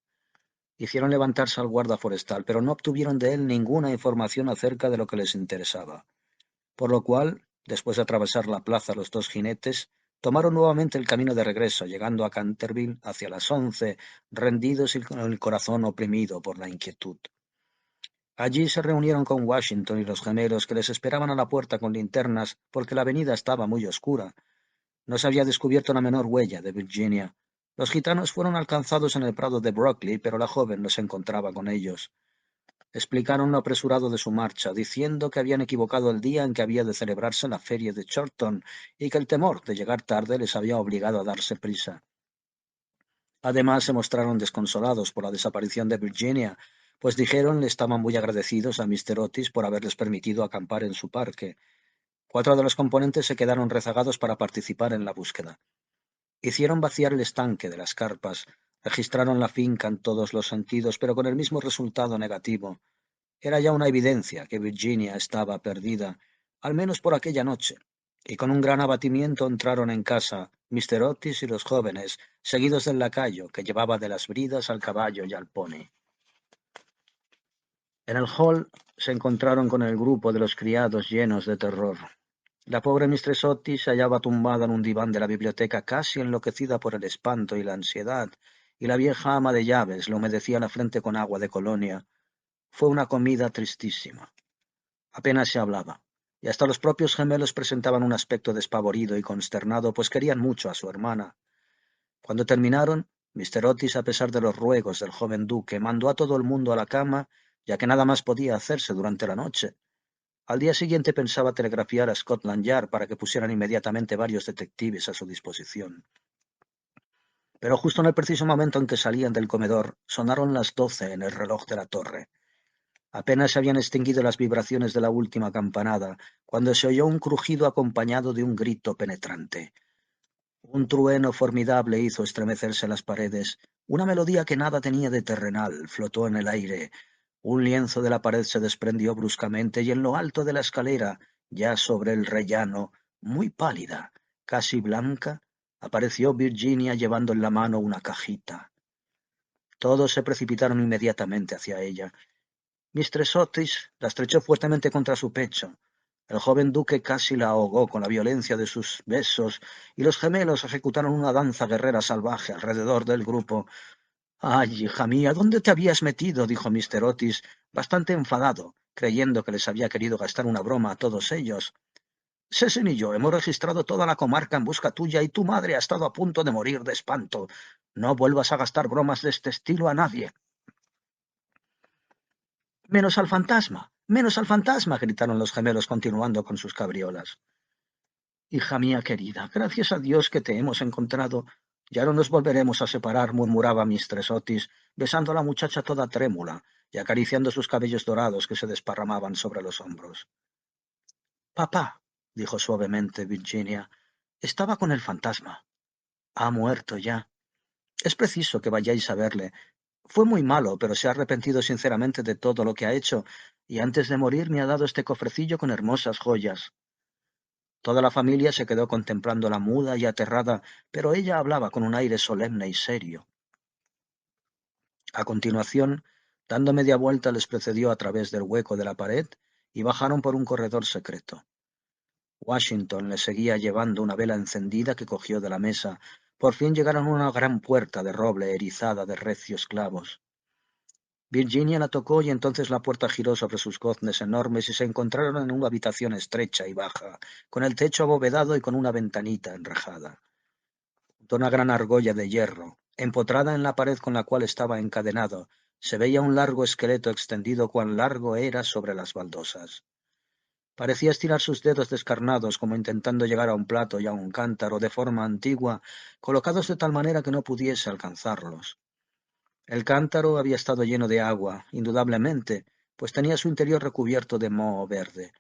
Hicieron levantarse al guarda forestal, pero no obtuvieron de él ninguna información acerca de lo que les interesaba, por lo cual, después de atravesar la plaza los dos jinetes, tomaron nuevamente el camino de regreso, llegando a Canterville hacia las 11, rendidos y con el corazón oprimido por la inquietud. Allí se reunieron con Washington y los gemelos, que les esperaban a la puerta con linternas porque la avenida estaba muy oscura. No se había descubierto la menor huella de Virginia. Los gitanos fueron alcanzados en el prado de Brockley, pero la joven no se encontraba con ellos. Explicaron lo apresurado de su marcha, diciendo que habían equivocado el día en que había de celebrarse la feria de Chorlton y que el temor de llegar tarde les había obligado a darse prisa. Además, se mostraron desconsolados por la desaparición de Virginia, pues dijeron le estaban muy agradecidos a Mr. Otis por haberles permitido acampar en su parque. 4 de los componentes se quedaron rezagados para participar en la búsqueda. Hicieron vaciar el estanque de las carpas, registraron la finca en todos los sentidos, pero con el mismo resultado negativo. Era ya una evidencia que Virginia estaba perdida, al menos por aquella noche, y con un gran abatimiento entraron en casa Mr. Otis y los jóvenes, seguidos del lacayo, que llevaba de las bridas al caballo y al pony. En el hall se encontraron con el grupo de los criados llenos de terror. La pobre Mistress Otis se hallaba tumbada en un diván de la biblioteca, casi enloquecida por el espanto y la ansiedad, y la vieja ama de llaves le humedecía la frente con agua de colonia. Fue una comida tristísima. Apenas se hablaba, y hasta los propios gemelos presentaban un aspecto despavorido y consternado, pues querían mucho a su hermana. Cuando terminaron, Mr. Otis, a pesar de los ruegos del joven duque, mandó a todo el mundo a la cama, ya que nada más podía hacerse durante la noche. Al día siguiente pensaba telegrafiar a Scotland Yard para que pusieran inmediatamente varios detectives a su disposición. Pero justo en el preciso momento en que salían del comedor, sonaron las 12 en el reloj de la torre. Apenas se habían extinguido las vibraciones de la última campanada, cuando se oyó un crujido acompañado de un grito penetrante. Un trueno formidable hizo estremecerse las paredes. Una melodía que nada tenía de terrenal flotó en el aire. Un lienzo de la pared se desprendió bruscamente y en lo alto de la escalera, ya sobre el rellano, muy pálida, casi blanca, apareció Virginia llevando en la mano una cajita. Todos se precipitaron inmediatamente hacia ella. Mistress Otis la estrechó fuertemente contra su pecho. El joven duque casi la ahogó con la violencia de sus besos, y los gemelos ejecutaron una danza guerrera salvaje alrededor del grupo. «Ay, hija mía, ¿dónde te habías metido?», dijo Mr. Otis, bastante enfadado, creyendo que les había querido gastar una broma a todos ellos. «Sesen y yo hemos registrado toda la comarca en busca tuya y tu madre ha estado a punto de morir de espanto. No vuelvas a gastar bromas de este estilo a nadie». Menos al fantasma, menos al fantasma, gritaron los gemelos continuando con sus cabriolas. Hija mía querida, gracias a Dios que te hemos encontrado. Ya no nos volveremos a separar, murmuraba Mistress Otis, besando a la muchacha toda trémula y acariciando sus cabellos dorados que se desparramaban sobre los hombros. Papá, dijo suavemente Virginia, estaba con el fantasma. Ha muerto ya. Es preciso que vayáis a verle. Fue muy malo, pero se ha arrepentido sinceramente de todo lo que ha hecho, y antes de morir me ha dado este cofrecillo con hermosas joyas. Toda la familia se quedó contemplándola muda y aterrada, pero ella hablaba con un aire solemne y serio. A continuación, dando media vuelta, les precedió a través del hueco de la pared y bajaron por un corredor secreto. Washington le seguía llevando una vela encendida que cogió de la mesa. Por fin llegaron a una gran puerta de roble erizada de recios clavos. Virginia la tocó y entonces la puerta giró sobre sus goznes enormes y se encontraron en una habitación estrecha y baja, con el techo abovedado y con una ventanita enrejada. Junto a una gran argolla de hierro, empotrada en la pared con la cual estaba encadenado, se veía un largo esqueleto extendido cuán largo era sobre las baldosas. Parecía estirar sus dedos descarnados como intentando llegar a un plato y a un cántaro de forma antigua, colocados de tal manera que no pudiese alcanzarlos. El cántaro había estado lleno de agua, indudablemente, pues tenía su interior recubierto de moho verde.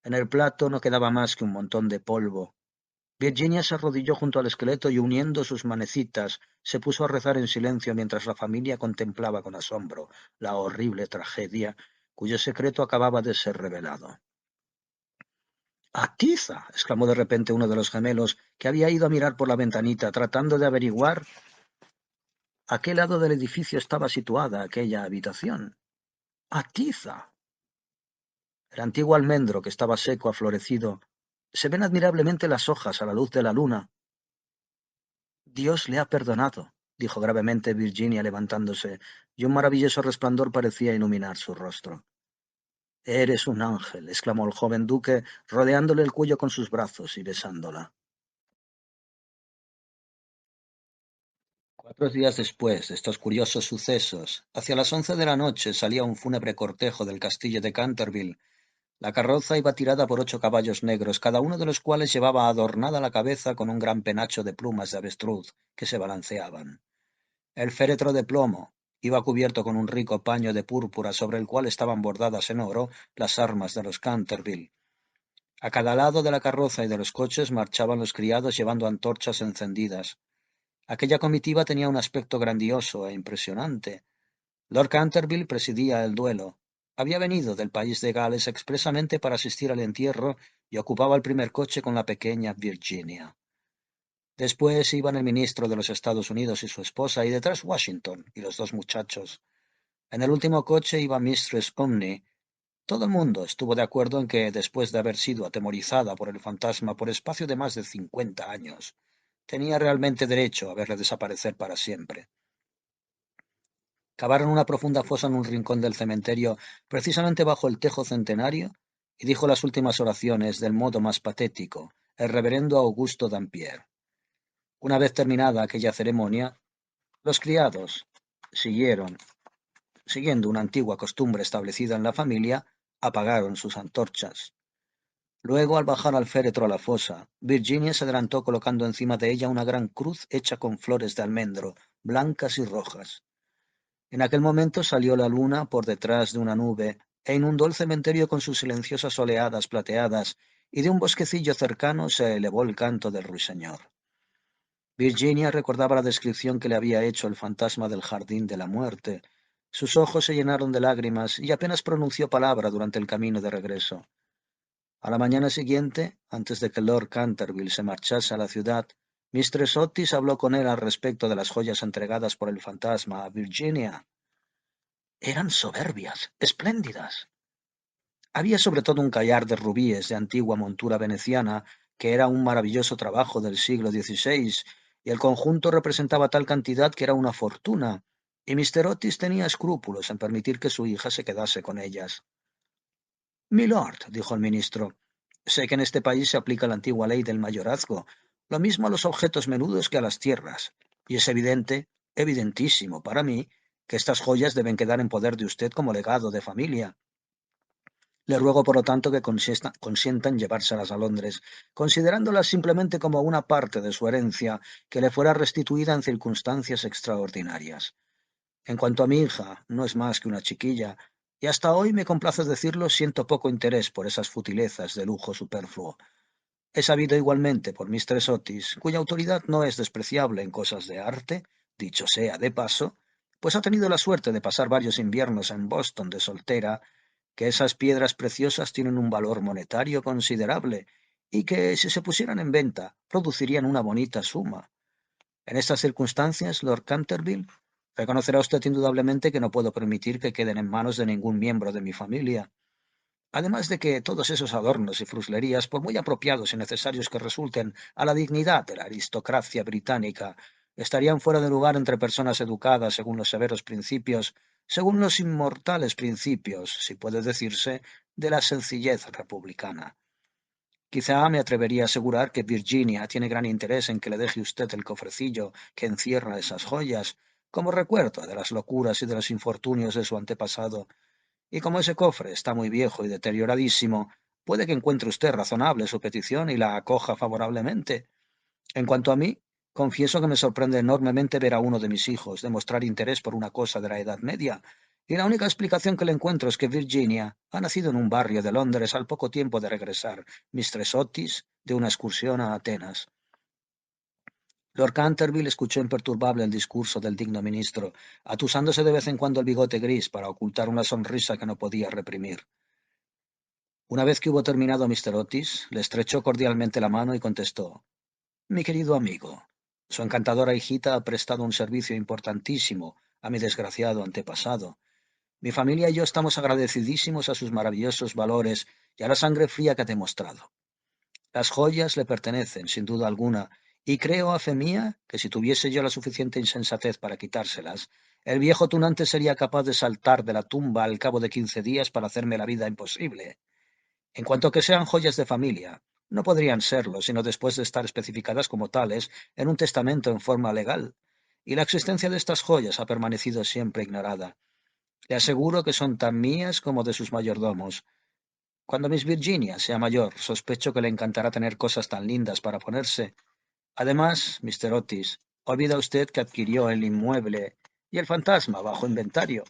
En el plato no quedaba más que un montón de polvo. Virginia se arrodilló junto al esqueleto y uniendo sus manecitas, se puso a rezar en silencio mientras la familia contemplaba con asombro la horrible tragedia cuyo secreto acababa de ser revelado. ¡Atiza! Exclamó de repente uno de los gemelos, que había ido a mirar por la ventanita, tratando de averiguar a qué lado del edificio estaba situada aquella habitación. ¡Atiza! El antiguo almendro, que estaba seco, aflorecido, se ven admirablemente las hojas a la luz de la luna. Dios le ha perdonado, dijo gravemente Virginia levantándose, y un maravilloso resplandor parecía iluminar su rostro. Eres un ángel, exclamó el joven duque, rodeándole el cuello con sus brazos y besándola. 4 días después de estos curiosos sucesos, hacia las 11 de la noche salía un fúnebre cortejo del castillo de Canterville. La carroza iba tirada por 8 caballos negros, cada uno de los cuales llevaba adornada la cabeza con un gran penacho de plumas de avestruz que se balanceaban. El féretro de plomo iba cubierto con un rico paño de púrpura sobre el cual estaban bordadas en oro las armas de los Canterville. A cada lado de la carroza y de los coches marchaban los criados llevando antorchas encendidas. Aquella comitiva tenía un aspecto grandioso e impresionante. Lord Canterville presidía el duelo. Había venido del país de Gales expresamente para asistir al entierro y ocupaba el primer coche con la pequeña Virginia. Después iban el ministro de los Estados Unidos y su esposa, y detrás Washington y los dos muchachos. En el último coche iba Mistress Umney. Todo el mundo estuvo de acuerdo en que, después de haber sido atemorizada por el fantasma por espacio de más de 50 años, tenía realmente derecho a verle desaparecer para siempre. Cavaron una profunda fosa en un rincón del cementerio, precisamente bajo el tejo centenario, y dijo las últimas oraciones del modo más patético, el reverendo Augusto Dampier. Una vez terminada aquella ceremonia, los criados siguiendo una antigua costumbre establecida en la familia, apagaron sus antorchas. Luego, al bajar al féretro a la fosa, Virginia se adelantó colocando encima de ella una gran cruz hecha con flores de almendro, blancas y rojas. En aquel momento salió la luna por detrás de una nube e inundó el cementerio con sus silenciosas oleadas plateadas, y de un bosquecillo cercano se elevó el canto del ruiseñor. Virginia recordaba la descripción que le había hecho el fantasma del jardín de la muerte. Sus ojos se llenaron de lágrimas y apenas pronunció palabra durante el camino de regreso. A la mañana siguiente, antes de que Lord Canterville se marchase a la ciudad, Mistress Otis habló con él al respecto de las joyas entregadas por el fantasma a Virginia. Eran soberbias, espléndidas. Había sobre todo un collar de rubíes de antigua montura veneciana, que era un maravilloso trabajo del siglo XVI, y el conjunto representaba tal cantidad que era una fortuna, y Mr. Otis tenía escrúpulos en permitir que su hija se quedase con ellas. Milord, dijo el ministro, sé que en este país se aplica la antigua ley del mayorazgo, lo mismo a los objetos menudos que a las tierras, y es evidente, evidentísimo para mí, que estas joyas deben quedar en poder de usted como legado de familia. Le ruego, por lo tanto, que consientan llevárselas a Londres, considerándolas simplemente como una parte de su herencia que le fuera restituida en circunstancias extraordinarias. En cuanto a mi hija, no es más que una chiquilla, y hasta hoy, me complace decirlo, siento poco interés por esas futilezas de lujo superfluo. He sabido igualmente por Mistress Otis, cuya autoridad no es despreciable en cosas de arte, dicho sea de paso, pues ha tenido la suerte de pasar varios inviernos en Boston de soltera, que esas piedras preciosas tienen un valor monetario considerable y que, si se pusieran en venta, producirían una bonita suma. En estas circunstancias, Lord Canterville, reconocerá usted indudablemente que no puedo permitir que queden en manos de ningún miembro de mi familia. Además de que todos esos adornos y fruslerías, por muy apropiados y necesarios que resulten a la dignidad de la aristocracia británica, estarían fuera de lugar entre personas educadas según los severos principios, según los inmortales principios, si puede decirse, de la sencillez republicana. Quizá me atrevería a asegurar que Virginia tiene gran interés en que le deje usted el cofrecillo que encierra esas joyas, como recuerdo de las locuras y de los infortunios de su antepasado, y como ese cofre está muy viejo y deterioradísimo, puede que encuentre usted razonable su petición y la acoja favorablemente. En cuanto a mí, confieso que me sorprende enormemente ver a uno de mis hijos demostrar interés por una cosa de la Edad Media, y la única explicación que le encuentro es que Virginia ha nacido en un barrio de Londres al poco tiempo de regresar Mistress Otis de una excursión a Atenas. Lord Canterville escuchó imperturbable el discurso del digno ministro, atusándose de vez en cuando el bigote gris para ocultar una sonrisa que no podía reprimir. Una vez que hubo terminado Mr. Otis, le estrechó cordialmente la mano y contestó: «Mi querido amigo, su encantadora hijita ha prestado un servicio importantísimo a mi desgraciado antepasado. Mi familia y yo estamos agradecidísimos a sus maravillosos valores y a la sangre fría que ha demostrado. Las joyas le pertenecen, sin duda alguna, y creo, a fe mía, que si tuviese yo la suficiente insensatez para quitárselas, el viejo tunante sería capaz de saltar de la tumba al cabo de 15 días para hacerme la vida imposible. En cuanto a que sean joyas de familia, no podrían serlo sino después de estar especificadas como tales en un testamento en forma legal, y la existencia de estas joyas ha permanecido siempre ignorada. Le aseguro que son tan mías como de sus mayordomos. Cuando Miss Virginia sea mayor, sospecho que le encantará tener cosas tan lindas para ponerse. Además, Mr. Otis, olvida usted que adquirió el inmueble y el fantasma bajo inventario,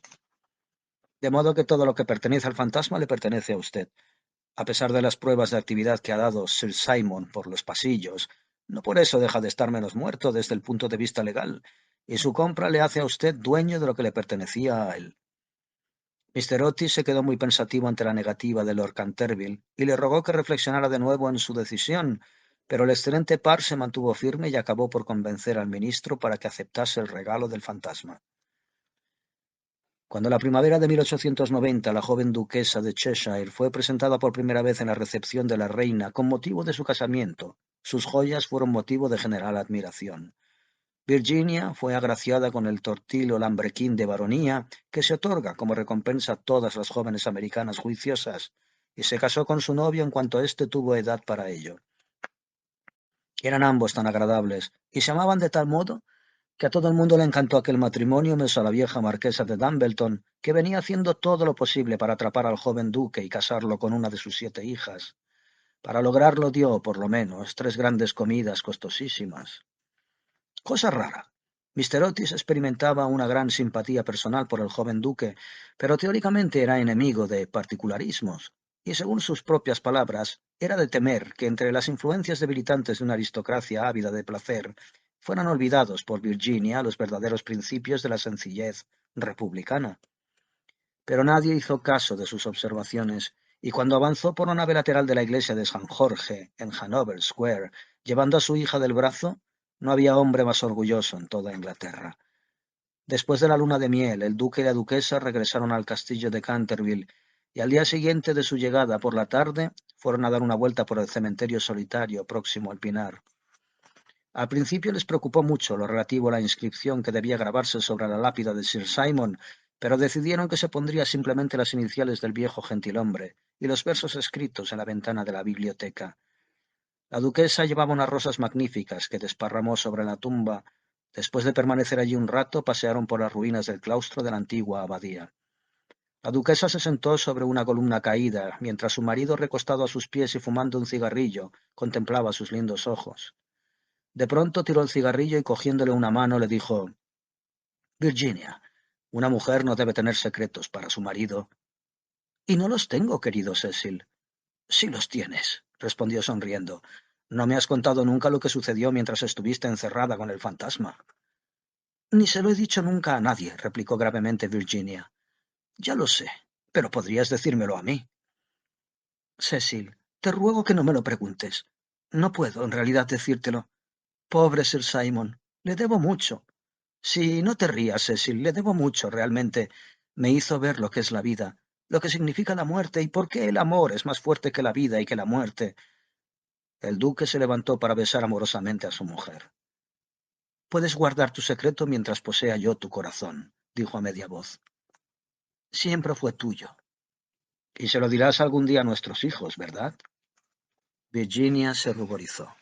de modo que todo lo que pertenece al fantasma le pertenece a usted. A pesar de las pruebas de actividad que ha dado Sir Simon por los pasillos, no por eso deja de estar menos muerto desde el punto de vista legal, y su compra le hace a usted dueño de lo que le pertenecía a él. Mr. Otis se quedó muy pensativo ante la negativa de Lord Canterville y le rogó que reflexionara de nuevo en su decisión, pero el excelente par se mantuvo firme y acabó por convencer al ministro para que aceptase el regalo del fantasma. Cuando la primavera de 1890 la joven duquesa de Cheshire fue presentada por primera vez en la recepción de la reina con motivo de su casamiento, sus joyas fueron motivo de general admiración. Virginia fue agraciada con el tortil o lambrequín de baronía que se otorga como recompensa a todas las jóvenes americanas juiciosas, y se casó con su novio en cuanto éste tuvo edad para ello. Eran ambos tan agradables, y se amaban de tal modo que a todo el mundo le encantó aquel matrimonio menos a la vieja marquesa de Dumbleton, que venía haciendo todo lo posible para atrapar al joven duque y casarlo con una de sus 7 hijas. Para lograrlo dio, por lo menos, 3 grandes comidas costosísimas. Cosa rara. Mr. Otis experimentaba una gran simpatía personal por el joven duque, pero teóricamente era enemigo de particularismos, y según sus propias palabras, era de temer que entre las influencias debilitantes de una aristocracia ávida de placer fueran olvidados por Virginia los verdaderos principios de la sencillez republicana. Pero nadie hizo caso de sus observaciones, y cuando avanzó por la nave lateral de la iglesia de San Jorge, en Hanover Square, llevando a su hija del brazo, no había hombre más orgulloso en toda Inglaterra. Después de la luna de miel, el duque y la duquesa regresaron al castillo de Canterville, y al día siguiente de su llegada por la tarde fueron a dar una vuelta por el cementerio solitario próximo al Pinar. Al principio les preocupó mucho lo relativo a la inscripción que debía grabarse sobre la lápida de Sir Simon, pero decidieron que se pondría simplemente las iniciales del viejo gentilhombre y los versos escritos en la ventana de la biblioteca. La duquesa llevaba unas rosas magníficas que desparramó sobre la tumba, Después de permanecer allí un rato, pasearon por las ruinas del claustro de la antigua abadía. La duquesa se sentó sobre una columna caída, mientras su marido, recostado a sus pies y fumando un cigarrillo, contemplaba sus lindos ojos. De pronto tiró el cigarrillo y cogiéndole una mano le dijo: Virginia, una mujer no debe tener secretos para su marido. Y no los tengo, querido Cecil. Sí los tienes, respondió sonriendo. No me has contado nunca lo que sucedió mientras estuviste encerrada con el fantasma. Ni se lo he dicho nunca a nadie, replicó gravemente Virginia. Ya lo sé, pero podrías decírmelo a mí. Cecil, te ruego que no me lo preguntes. No puedo, en realidad, decírtelo. Pobre Sir Simon, le debo mucho. Sí, no te rías, Cecil, le debo mucho, realmente. Me hizo ver lo que es la vida, lo que significa la muerte y por qué el amor es más fuerte que la vida y que la muerte. El duque se levantó para besar amorosamente a su mujer. Puedes guardar tu secreto mientras posea yo tu corazón, dijo a media voz. Siempre fue tuyo. Y se lo dirás algún día a nuestros hijos, ¿verdad? Virginia se ruborizó.